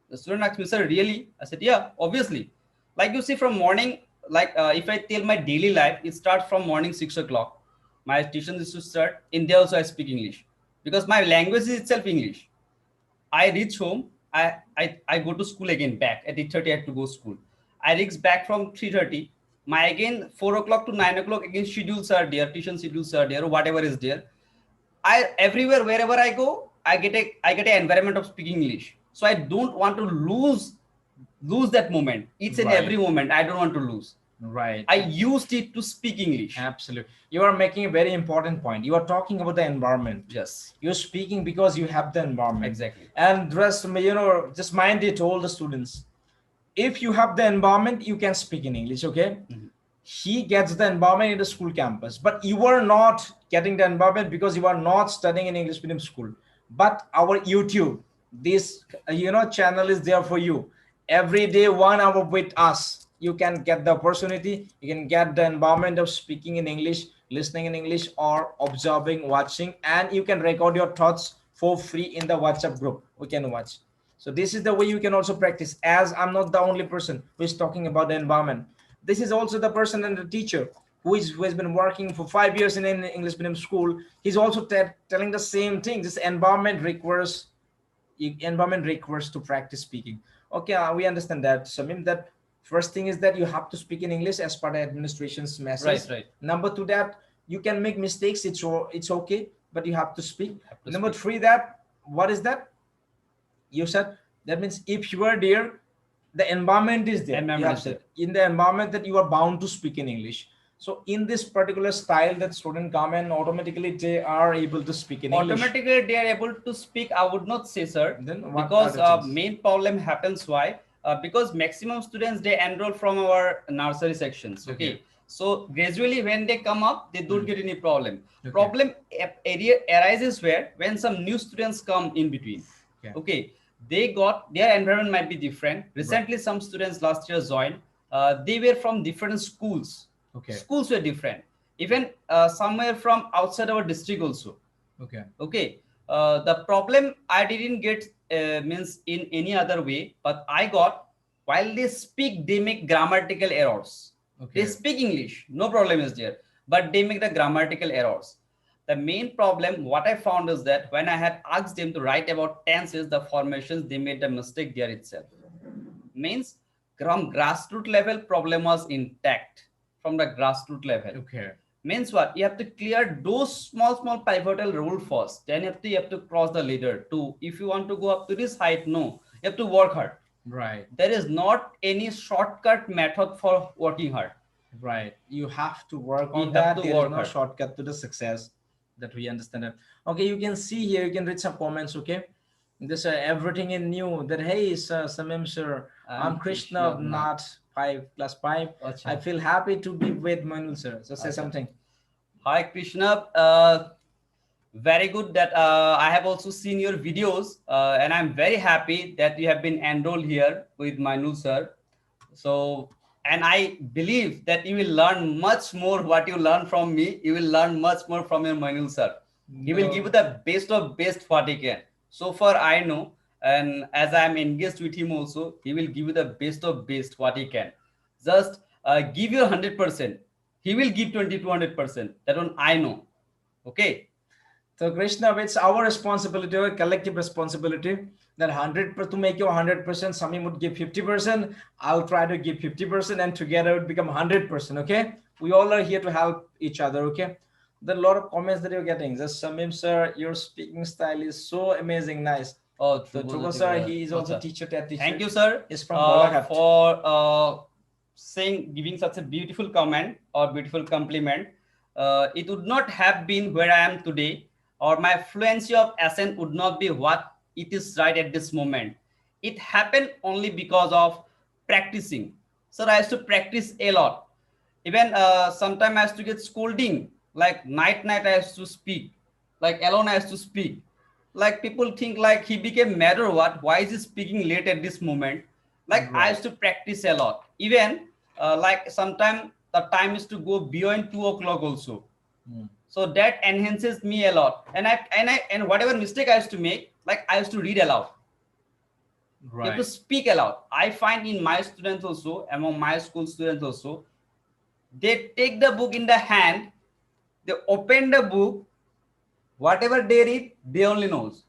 The student asked me, sir, really? I said, yeah, obviously. Like you see from morning, like if I tell my daily life, it starts from morning 6 o'clock. My tuition is to start. In there also I speak English because my language is itself English. I reach home. I go to school again back at 8:30. I have to go school. I reach back from 3:30. My again 4 o'clock to 9 o'clock again schedules are there, tuition schedules are there, or whatever is there. I everywhere wherever I go, I get an environment of speaking English. So I don't want to lose that moment. Each and every moment I don't want to lose. Right. I used it to speak English. Absolutely. You are making a very important point. You are talking about the environment. Yes. You're speaking because you have the environment. Exactly. And rest, just mind it, all the students. If you have the environment, you can speak in English, okay? He gets the environment in the school campus, but you are not getting the environment because you are not studying in English medium school. But our YouTube, this channel is there for you. Every day 1 hour with us, you can get the opportunity, you can get the environment of speaking in English, listening in English, or observing, watching, and you can record your thoughts for free in the WhatsApp group. We can watch. So this is the way you can also practice, as I'm not the only person who is talking about the environment. This is also the person and the teacher who has been working for 5 years in an English medium school. He's also telling the same thing. This environment requires to practice speaking. Okay, we understand that. So I mean that first thing is that you have to speak in English as per the administration's message. Right. Number two, that you can make mistakes. It's okay, but you have to speak. Number three, that what is that? You said that means if you are there, the environment is there. In the environment that you are bound to speak in English. So in this particular style that student come and automatically they are able to speak in English. Automatically they are able to speak, I would not say, sir. Then because main problem happens why? Because maximum students, they enroll from our nursery sections. Okay. So gradually when they come up, they don't get any problem. Problem area arises where when some new students come in between. Okay. They got, their environment might be different. Recently, some students last year joined. They were from different schools. Schools were different. Even somewhere from outside our district also. The problem I didn't get means in any other way, but I got while they speak, they make grammatical errors. They speak English, no problem is there, but they make the grammatical errors. The main problem, what I found is that when I had asked them to write about tenses, the formations, they made a mistake there itself. Means from grassroots level, problem was intact from the grassroots level. Means what? You have to clear those small pivotal rule first. Then you have to cross the ladder too. If you want to go up to this height, no, you have to work hard. Right. There is not any shortcut method for working hard. Right. You have to work on that. There is no shortcut to the success. That we understand it. Okay, you can see here, you can read some comments. Okay, this everything in new that, hey sir, Shamim sir, I'm Krishna, not 5+5. I feel happy to be with Mainul sir. So say something. Hi Krishna, very good that I have also seen your videos and I'm very happy that you have been enrolled here with Mainul sir. So, and I believe that you will learn much more what you learn from me. You will learn much more from your Mainul sir. He will give you the best of best what he can. So far I know, and as I am engaged with him also, he will give you the best of best what he can. Just give you 100%. He will give 200%. That one I know. Okay. So Krishna, it's our responsibility, our collective responsibility, that 100% to make you 100%. Shamim would give 50%. I'll try to give 50%, and together it would become 100%. Okay, we all are here to help each other. Okay, there are a lot of comments that you're getting. Just Shamim sir, your speaking style is so amazing, nice. Oh, so Dhruva sir, he is also teacher. Thank you, sir. Is from Balaghat. For giving such a beautiful comment or beautiful compliment. It would not have been where I am today, or my fluency of accent would not be what it is right at this moment, It happened only because of practicing. So I used to practice a lot. Even sometimes I used to get scolding, like night I used to speak, like alone I used to speak. Like people think like he became mad or what? Why is he speaking late at this moment? Like I Right. used to practice a lot. Even like sometimes the time is to go beyond 2 o'clock also. Mm. So that enhances me a lot. And whatever mistake I used to make, like I used to read aloud. You have to Right. speak aloud. I find in my students also, among my school students also, they take the book in the hand, they open the book, whatever they read, they only knows.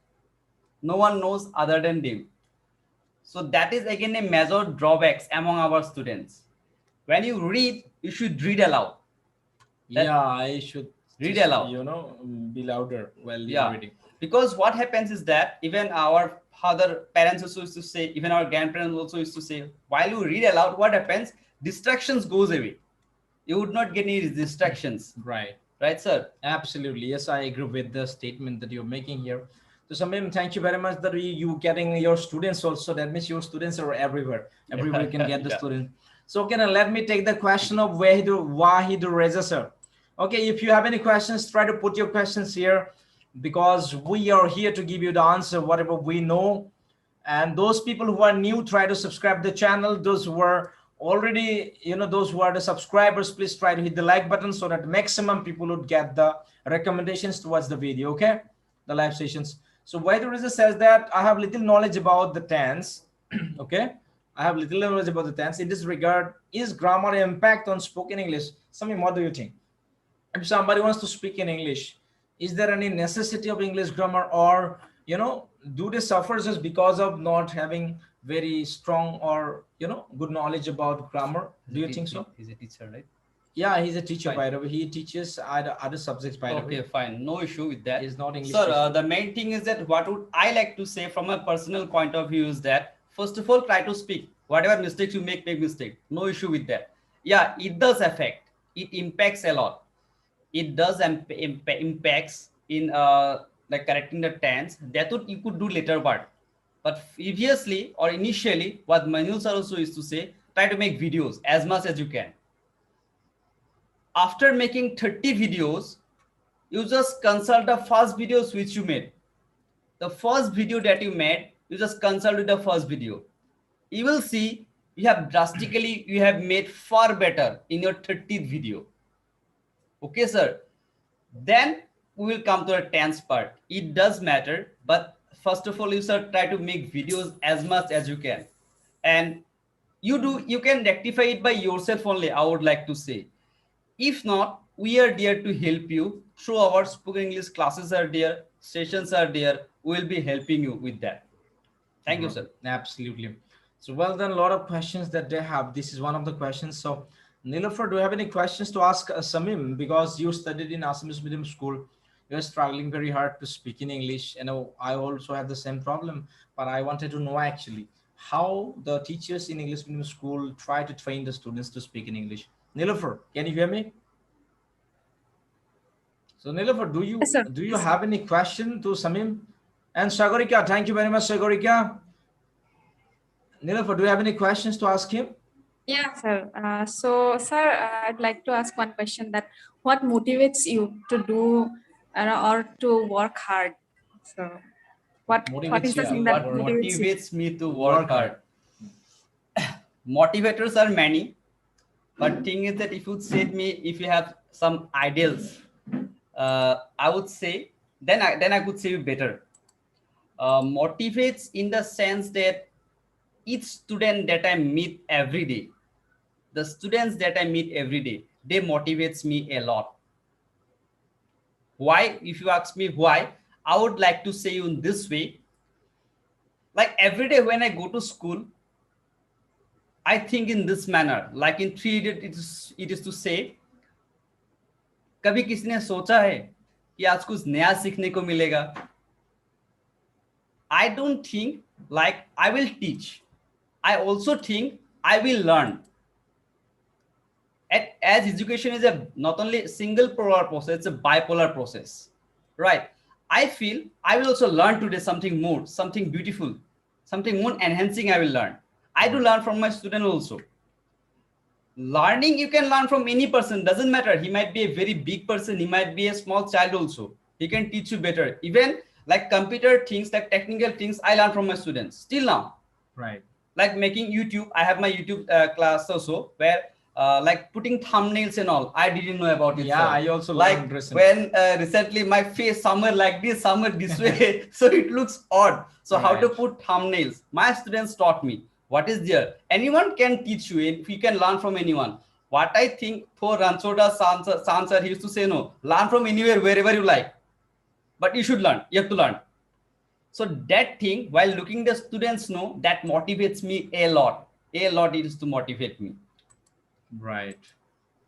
No one knows other than them. So that is again a major drawbacks among our students. When you read, you should read aloud. That Yeah, I should read just, aloud. be louder while you're Yeah, reading. because what happens is that even our father parents also used to say, even our grandparents also used to say, while you read aloud, what happens? Distractions goes away. You would not get any distractions, Right. right, sir? Absolutely. Yes, I agree with the statement that you're making here. So, Samim, thank you very much that you getting your students also. That means your students are everywhere. Everywhere you can get the Yeah. student. So, okay, now let me take the question of Wahidur Reza, sir. Okay, if you have any questions, try to put your questions here because we are here to give you the answer, whatever we know. And those people who are new, try to subscribe the channel. Those who are already, those who are the subscribers, please try to hit the like button so that maximum people would get the recommendations towards the video. Okay, the live sessions. So why the reason says that I have little knowledge about the tense. Okay, I have little knowledge about the tense. In this regard, is grammar impact on spoken English? Sammy, what do you think? If somebody wants to speak in English, is there any necessity of English grammar, or do they suffer just because of not having very strong or good knowledge about grammar? Do you think so? He's a teacher, right? Yeah, he's a teacher, Fine. by the way. He teaches other subjects, by the way. Okay, fine. No issue with that. He's not English Sir, teacher. the main thing is that what would I like to say from a personal point of view is that, first of all, try to speak. Whatever mistakes you make mistake. No issue with that. Yeah, it does affect. It impacts a lot. It does impacts in like correcting the tense. That would you could do later part. But previously or initially, what Mainul sir also used to say, try to make videos as much as you can. After making 30 videos, you just consult the first videos which you made. The first video that you made, you just consult with the first video. You will see you have made far better in your 30th video. Okay, sir. Then we will come to the tense part. It does matter, but first of all, you should try to make videos as much as you can. And you can rectify it by yourself only, I would like to say. If not, we are there to help you. Through our spoken English classes are there, sessions are there. We will be helping you with that. Thank you, sir. Absolutely. So well done. A lot of questions that they have. This is one of the questions. So Nilofer, do you have any questions to ask Samim? Because you studied in Assamese medium school, you're struggling very hard to speak in English. I also have the same problem, but I wanted to know actually how the teachers in English medium school try to train the students to speak in English. Nilofer, can you hear me? So Nilofer, do Yes, you sir. do you have any question to Samim? And Sagorika, thank you very much, Sagorika. Nilofer, do you have any questions to ask him? Yeah, sir. So, sir, I'd like to ask one question that what motivates you to do or to work hard? So, what Motivates is the you Yeah, thing to that what work motivates you? motivates me to work work hard. hard? Motivators are many, but thing is that if you said me if you have some ideals, I would say then I could say you better. Motivates in the sense that each student that I meet every day, the students that I meet every day, they motivates me a lot. Why? If you ask me why, I would like to say you in this way. Like every day when I go to school, I think in this manner. Like in 3 Idiots, it is to say, कभी किसी ने सोचा है कि आज कुछ नया सीखने को मिलेगा? I don't think like I will teach. I also think I will learn. As education is a not only single polar process, it's a bipolar process, right? I feel I will also learn today something more, something beautiful, something more enhancing I will learn. I do learn from my student also. Learning, you can learn from any person, doesn't matter. He might be a very big person, he might be a small child also. He can teach you better. Even like computer things, like technical things, I learn from my students still now. Right. Like making YouTube, I have my YouTube class also, where like putting thumbnails and all, I didn't know about it. Yeah, sir. I also like learned recently. when recently my face somewhere like this, somewhere this way, so it looks odd. So how to Right. put thumbnails, my students taught me. What is there? Anyone can teach you. If you can learn from anyone. What I think for Ranchoda Sansar, he used to say, no, learn from anywhere, wherever you like, but you should learn. You have to learn. So that thing, while looking the students know, that motivates me a lot. A lot it is to motivate me. Right.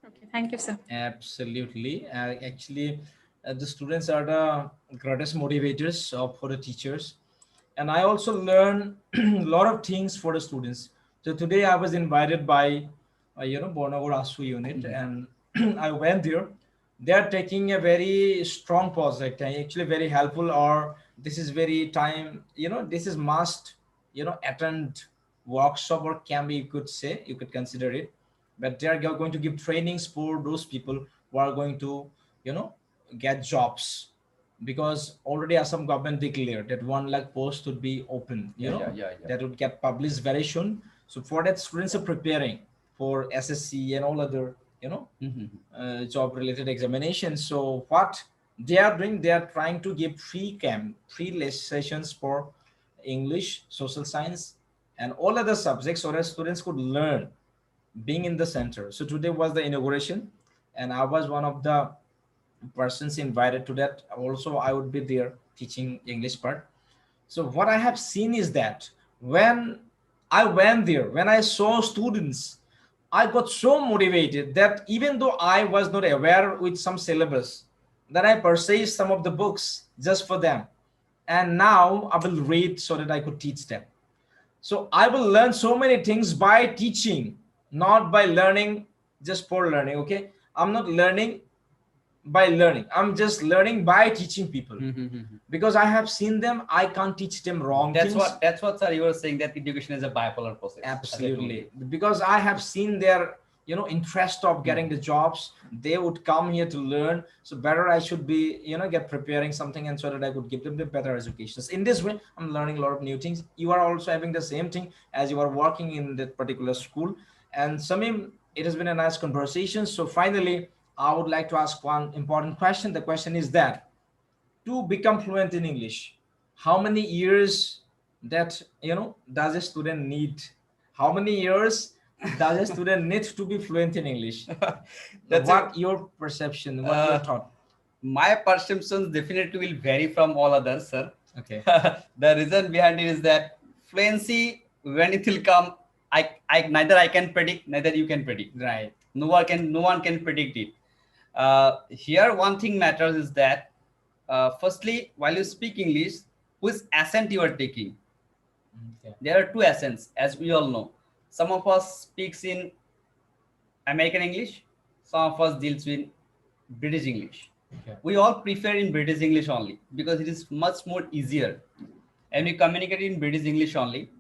Okay, thank you, sir. Absolutely. Actually, the students are the greatest motivators for the teachers. And I also learn a lot of things for the students. So today I was invited by, Bornagar ASU unit, and I went there. They are taking a very strong project and actually very helpful, or this is very time, this is must, attend workshop or camp, you could say, you could consider it. But they are going to give trainings for those people who are going to, you know, get jobs, because already Assam government declared that 1 lakh posts would be open, that would get published very soon. So for that, students are preparing for SSC and all other, job related examinations. So what they are doing, they are trying to give free sessions for English, social science, and all other subjects, so that students could learn being in the center. So today was the inauguration, and I was one of the persons invited to that. Also, I would be there teaching English part. So what I have seen is that when I went there, when I saw students, I got so motivated that even though I was not aware with some syllabus, then I purchased some of the books just for them. And now I will read so that I could teach them. So I will learn so many things by teaching, not by learning just for learning. Okay. I'm not learning by learning. I'm just learning by teaching people. Because I have seen them, I can't teach them wrong That's things. what sir, you were saying, that education is a bipolar process. Absolutely. Because I have seen their, interest of getting the jobs. They would come here to learn. So better I should be, get preparing something, and so that I could give them the better educations. In this way, I'm learning a lot of new things. You are also having the same thing as you are working in that particular school. And Samim, it has been a nice conversation. So finally, I would like to ask one important question. The question is that to become fluent in English, how many years that, does a student need? How many years does a student need to be fluent in English? What your perception, what your thought? My perceptions definitely will vary from all others, sir. Okay. The reason behind it is that fluency, when it will come, I neither I can predict, neither you can predict. Right. No one can predict it. Here, one thing matters is that, firstly, while you speak English, which accent you are taking. Okay. There are two accents, as we all know. Some of us speaks in American English, some of us deals with British English. Okay. We all prefer in British English only because it is much more easier, and we communicate in British English only.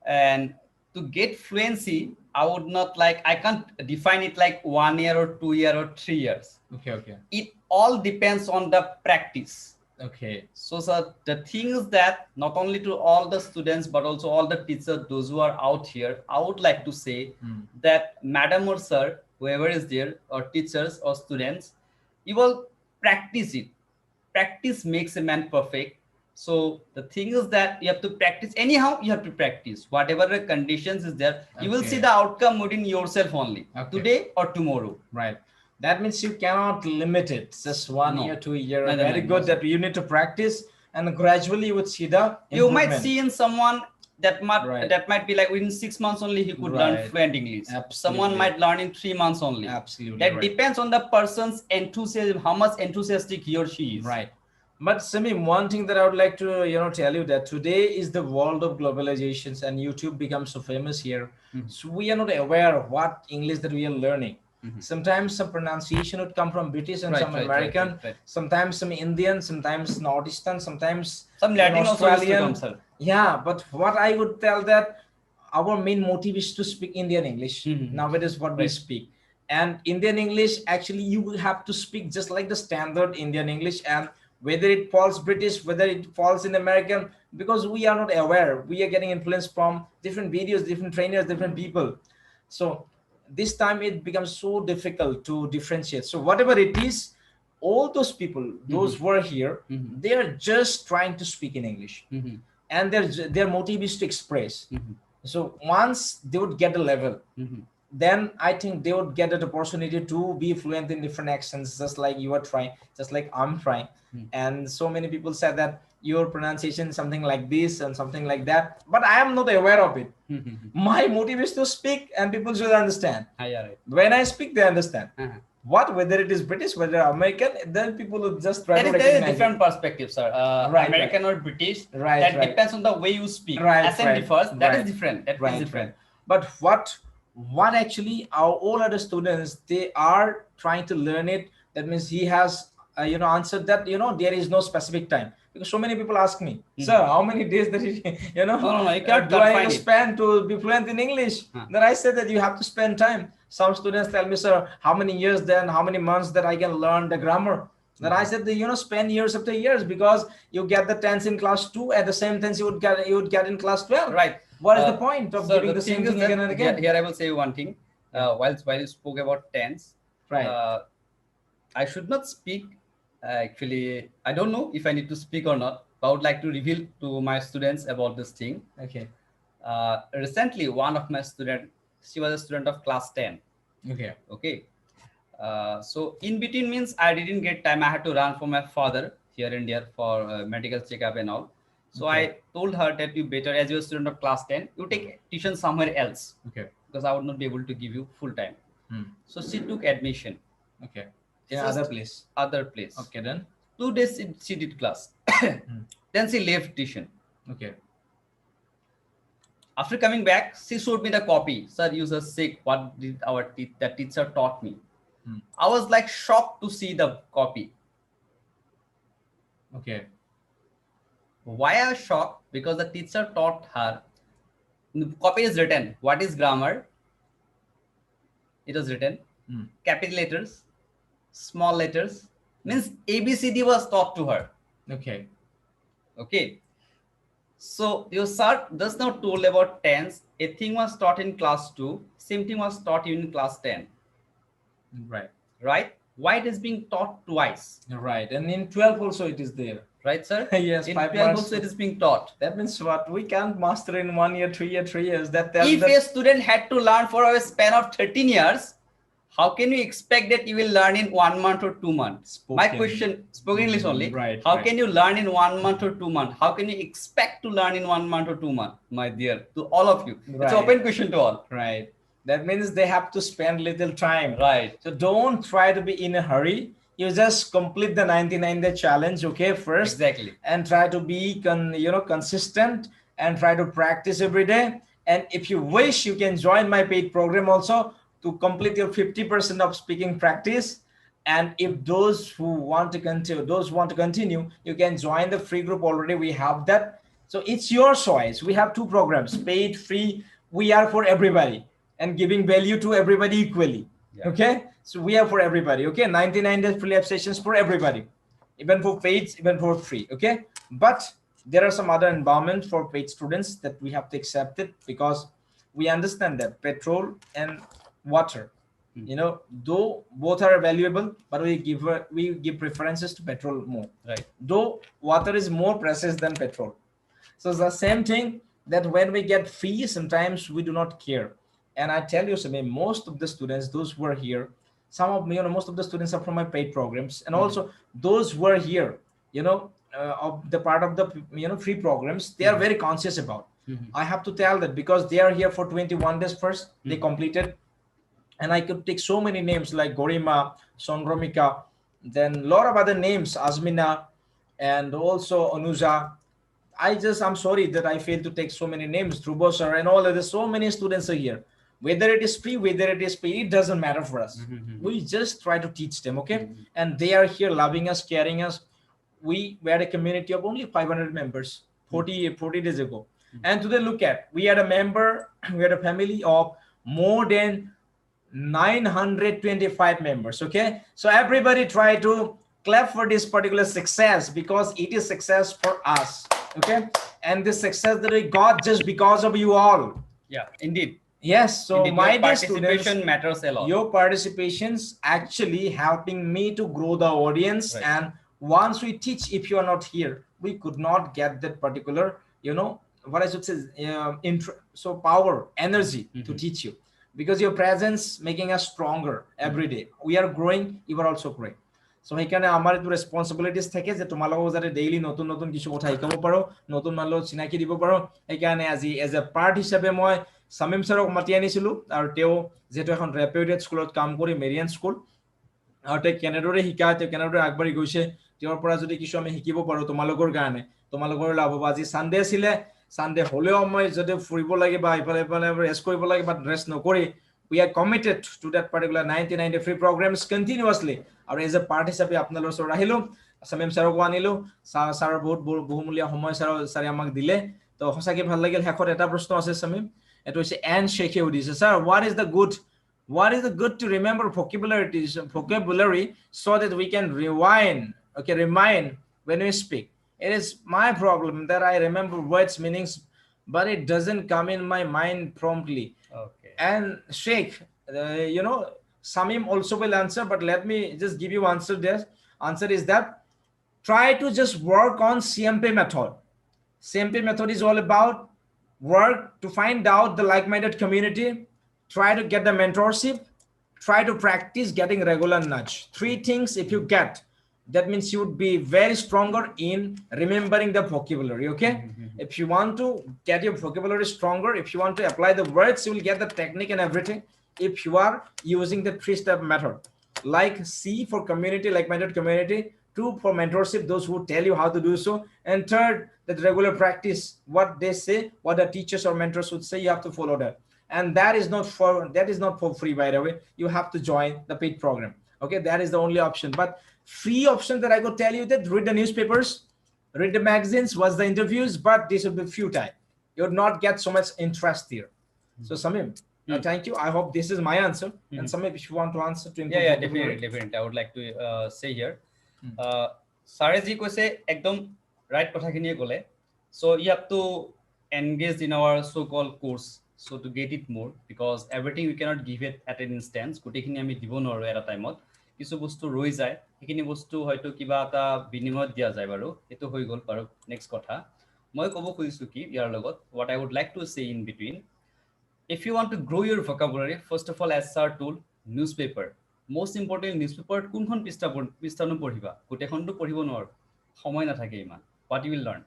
And to get fluency, I can't define it like 1 year or 2 year or 3 years. Okay. It all depends on the practice. Okay. So, sir, the thing is that not only to all the students, but also all the teachers, those who are out here, I would like to say that madam or sir, whoever is there, or teachers or students, you will practice it. Practice makes a man perfect. So the thing is that you have to practice. Anyhow, you have to practice. Whatever the conditions is there, you will see the outcome within yourself only, today or tomorrow. Right. That means you cannot limit it just 1 year, 2 year. No, Very good that you need to practice, and gradually you would see the improvement. You might see in someone that might be like within 6 months only he could learn fluent English. Absolutely. Someone might learn in 3 months only. Absolutely. That depends on the person's enthusiasm, how much enthusiastic he or she is. Right. But Samim, one thing that I would like to tell you, that today is the world of globalizations, and YouTube becomes so famous here. So we are not aware of what English that we are learning. Sometimes some pronunciation would come from British and some American, sometimes some Indian, sometimes Northeastern, sometimes some Latin Australian. Also come, yeah, but what I would tell that our main motive is to speak Indian English. Nowadays what we speak. And Indian English, actually you have to speak just like the standard Indian English, and whether it falls British, whether it falls in American, because we are not aware. We are getting influenced from different videos, different trainers, different people. So this time it becomes so difficult to differentiate. So whatever it is, all those people, those who are here, they are just trying to speak in English. And their motive is to express. So once they would get a level, then I think they would get an opportunity to be fluent in different accents, just like you are trying, just like I'm trying. And so many people said that your pronunciation is something like this and something like that, but I am not aware of it. My motive is to speak and people should understand. When I speak, they understand. Whether it is British, whether American, then people will just try to recognize different perspectives, sir. American or British, that depends on the way you speak. Accent differs, that is different. That is different. But what actually all other students, they are trying to learn it. That means he has answered that there is no specific time, because so many people ask me, sir, how many days that you can't do I need to spend to be fluent in English? Then I said that you have to spend time. Some students tell me, sir, how many years then, how many months that I can learn the grammar? Then I said that spend years after years, because you get the tense in class 2 at the same tense you would get in class 12. Right. What is the point of giving the same thing again and again? Here I will say one thing. While you spoke about tense, right? I should not speak. Actually, I don't know if I need to speak or not, but I would like to reveal to my students about this thing. Okay. Recently, one of my students, she was a student of class 10. Okay. So in between means I didn't get time. I had to run for my father here in India for medical checkup and all. So I told her that you better, as you're a student of class 10, you take tuition somewhere else. Because I would not be able to give you full time. So she took admission. In other place. Other place. Okay, then 2 days she did class. Then she left tuition. After coming back, she showed me the copy. Sir, you are sick. What did that teacher taught me? I was like shocked to see the copy. Why I was shocked? Because the teacher taught her. The copy is written. What is grammar? It was written. Capital letters, small letters. Means ABCD was taught to her. Okay. So your sir does not told about tense. A thing was taught in class 2. Same thing was taught in class 10. Right? Why it is being taught twice? Right. And in 12 also it is there. Right, sir? Yes. In 12 also it is being taught. That means what? We can't master in 1 year, 3 year, 3 years. If a student had to learn for a span of 13 years, how can you expect that you will learn in 1 month or 2 months? My question, spoken English only. How can you learn in 1 month or 2 months? How can you expect to learn in 1 month or 2 months, my dear? To all of you. It's an open question to all. Right. That means they have to spend little time. Right. So don't try to be in a hurry. You just complete the 99-day challenge, first. Exactly. And try to be consistent and try to practice every day. And if you wish, you can join my paid program also to complete your 50% of speaking practice. And if those who want to continue, you can join the free group already. We have that. So it's your choice. We have 2 programs, paid, free. We are for everybody and giving value to everybody equally. So we are for everybody. 99 days free sessions for everybody, even for paid, even for free. But there are some other environment for paid students that we have to accept it, because we understand that petrol and water, though both are valuable, but we give preferences to petrol more. Though water is more precious than petrol. So it's the same thing that when we get free, sometimes we do not care. And I tell you, Samim, most of the students, those who are here, most of the students are from my paid programs, and also those who are here, of the part of the free programs, they are very conscious about. I have to tell that, because they are here for 21 days first, they completed, and I could take so many names like Gorima, Sondromika, then a lot of other names, Azmina, and also Anuja. I'm sorry that I failed to take so many names, Trubosar and all of this. So many students are here. Whether it is free, whether it is paid, it doesn't matter for us. We just try to teach them, okay? And they are here loving us, caring us. We had a community of only 500 members 40 days ago. And today, look at, we had a member, we had a family of more than 925 members, okay? So everybody try to clap for this particular success, because it is success for us, okay? And this success that we got just because of you all. Yeah, indeed. Yes, so Indeed, my your dear participation students, matters a lot. your participation's actually helping me to grow the audience. Right. And once we teach, if you are not here, we could not get that particular, you know, what I should say, so power, energy to teach you, because your presence making us stronger every day. We are growing, you are also growing. So সেইকাৰণে আমাৰ এইটো ৰেসপন্সিবিলিটিজ থাকে যে তোমালোকক যাতে daily নতুন নতুন কিছু কথা শিকাব পাৰো, নতুন মানুহক চিনাকি দিব পাৰো। সেইকাৰণে আজি এজ এ পাৰ্ট হিচাপে মই শামিম ছাৰক মাতি আনিছিলো, আৰু তেওঁ যেহেতু এখন ৰেপুটেড স্কুলত কাম কৰি, মেৰিয়ান স্কুল, আৰু তেওঁ কেনেদৰে শিকায়, তেওঁ কেনেদৰে আগবাঢ়ি গৈছে, তেওঁৰ পৰা যদি কিছু আমি শিকিব পাৰো তোমালোকৰ কাৰণে, তোমালোকৰ লাভ হ'ব। আজি চানডে আছিলে, চানডে হলেও মই যদি ফুৰিব লাগে বা ইফালে ইফালে ৰেষ্ট কৰিব লাগে, বাট ৰেষ্ট নকৰি we are committed to that particular 90 free programs continuously. আৰু এজ এ পাৰ্ট হিচাপে আপোনালোকৰ ওচৰত আহিলো, শামিম ছাৰকো আনিলো, ছাৰৰ বহুত বহুমূলীয়া সময় ছাৰে আমাক দিলে। তো সঁচাকৈ ভাল লাগিল। শেষত এটা প্ৰশ্ন আছে শামিম, এইটো হৈছে এন শেখে সুধিছে, sir what is the good to remember vocabulary so that we can remind when we speak. It is my problem that I remember words meanings, but it doesn't come in my mind promptly. Okay. And Sheikh, you know, Samim also will answer, but let me just give you answer there. Answer is that try to just work on CMP method. CMP method is all about work to find out the like-minded community, try to get the mentorship, try to practice getting regular nudge. 3 things if you get, that means you would be very stronger in remembering the vocabulary, okay? If you want to get your vocabulary stronger, if you want to apply the words, you will get the technique and everything if you are using the 3-step method. Like C for community, like-minded community, 2 for mentorship, those who tell you how to do so, and 3rd, that regular practice, what they say, what the teachers or mentors would say, you have to follow that. And that is not for free, by the way. You have to join the paid program, okay? That is the only option. But free option that I could tell you, that read the newspapers, read the magazines, watch the interviews, but this will be futile. You would not get so much interest here. So Samim, thank you. I hope this is my answer. And Samim, if you want to answer to improve definitely. I would like to say here, Sare ji koise ekdom right কথাখিনিয়ে কলে. So you have to engage in our so-called course, so to get it more, because everything we cannot give it at an instance. গোটেইখিনি আমি দিব নোৱাৰো এটা টাইমত, কিছু বস্তু ৰৈ যায়, সেইখিনি বস্তু হয়তো কিবা এটা বিনিময়ত দিয়া যায় বাৰু, এটো হৈ গল বাৰু। নেক্সট কথা মই ক'ব খুজিছো কি ইয়াৰ লগত, what I would like to say in between, if you want to grow your vocabulary, first of all, as sir told, newspaper, most important, newspaper কোনখন পৃষ্ঠানো পঢ়িবা, গোটেইখনটো পঢ়িব নোৱাৰো, সময় নাথাকে ইমান। What you will learn,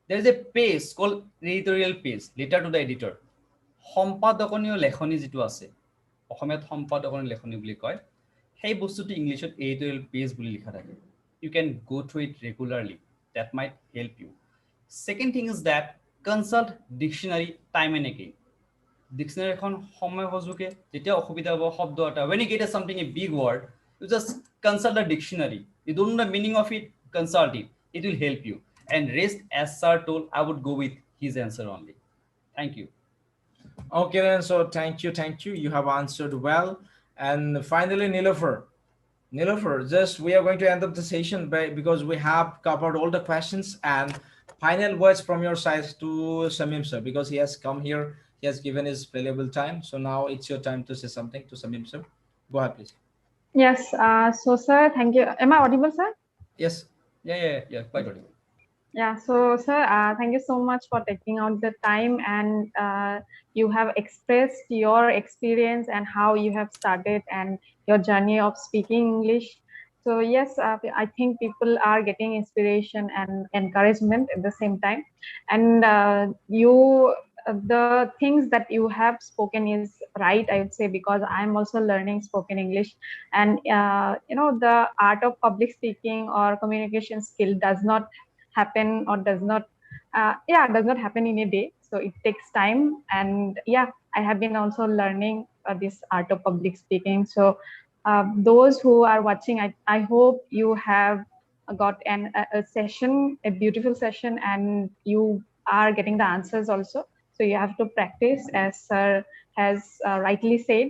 there is a page called editorial page, letter to the editor, সম্পাদকনীয় লেখনি যেটো আছে, অসমীয়াত সম্পাদকনীয় লেখনি বুলি কয়, সেই বস্তুটো ইংলিছত editorial page বুলি লিখা থাকে। You can go through it regularly, that might help you. Second thing is that consult dictionary time and again. Dictionary এখন সময় হজুকে যেতিয়া অসুবিধা হ'ব শব্দ এটা, when you get something a big word, you just consult the dictionary. You don't know the meaning of it, consult it. It will help you. And rest, as sir told, I would go with his answer only. Thank you. Okay then, so thank you. You have answered well. And finally, Nilofer, just we are going to end up the session because we have covered all the questions. And final words from your side to Shamim sir, because he has come here, he has given his valuable time. So now it's your time to say something to Shamim sir. Go ahead, please. Yes, so sir, thank you. Am I audible, sir? Yes. Yeah, quite audible. Yeah, so sir, thank you so much for taking out the time, and you have expressed your experience and how you have started and your journey of speaking English. So yes, I think people are getting inspiration and encouragement at the same time. And the things that you have spoken is right, I would say, because I'm also learning spoken English. And the art of public speaking or communication skill does not happen or does not happen in a day. So it takes time. And yeah, I have been also learning this art of public speaking. So those who are watching, I hope you have got a session, a beautiful session, and you are getting the answers also. So you have to practice, as sir has rightly said.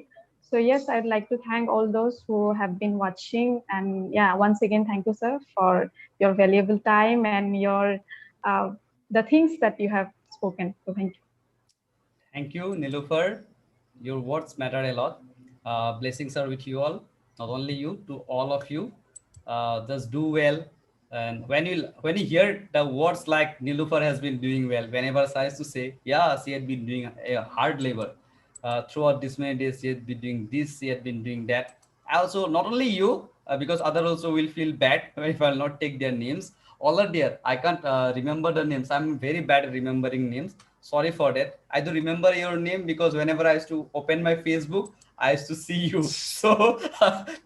So yes, I'd like to thank all those who have been watching, and yeah, once again, thank you, sir, for your valuable time and your uh, the things that you have spoken. So thank you. Thank you, Nilufar. Your words matter a lot. Blessings are with you all, not only you, to all of you. Just do well. And when you hear the words like Nilufar has been doing well, whenever I used to say, yeah, she had been doing a hard labor throughout this many days, she had been doing this, she had been doing that. Also, not only you, because other also will feel bad if I'll not take their names. All are there. I can't remember the names. I'm very bad at remembering names. Sorry for that. I do remember your name because whenever I used to open my Facebook, I used to see you. So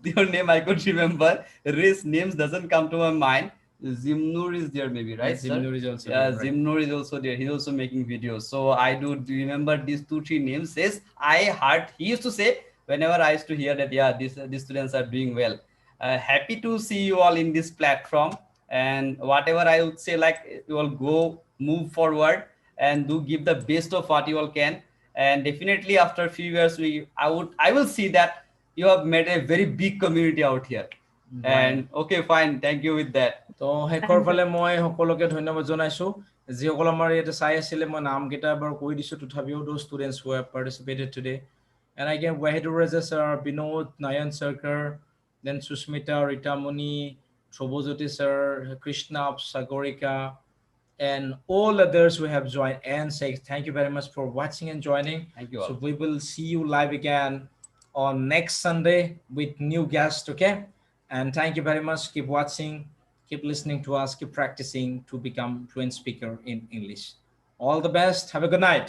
your name I could remember. Riz names doesn't come to my mind. Zimnur is there maybe, right, Yes, sir? Zimnur is also Yeah, there, right? Zimnur is also there. He's also making videos. So I do remember these two, three names. Says I heard he used to say whenever I used to hear that, yeah, these students are doing well. Happy to see you all in this platform, and whatever I would say, like you all go move forward and do give the best of what you all can. And definitely after a few years, I will see that you have made a very big community out here. Right. And okay, fine, thank you with that. তো শেষৰ Thank you. ফালে মই সকলোকে ধন্যবাদ জনাইছোঁ যিসকল আমাৰ ইয়াতে চাই আছিলে মই নামকেইটা এবাৰ কৈ দিছোঁ তথাপিও those students who have participated today. And again, Wahidur Raza sir, Binod, Nayan Sarkar, then Susmita, Ritamuni, Trobojoti sir, Krishna, Sagorika, and all others who have joined and say thank you very much for watching and joining. Thank you So all. we will see you live again on next Sunday with new guests, okay? And thank you very much. Keep watching, keep listening to us, keep practicing to become fluent speaker in English. All the best. Have a good night.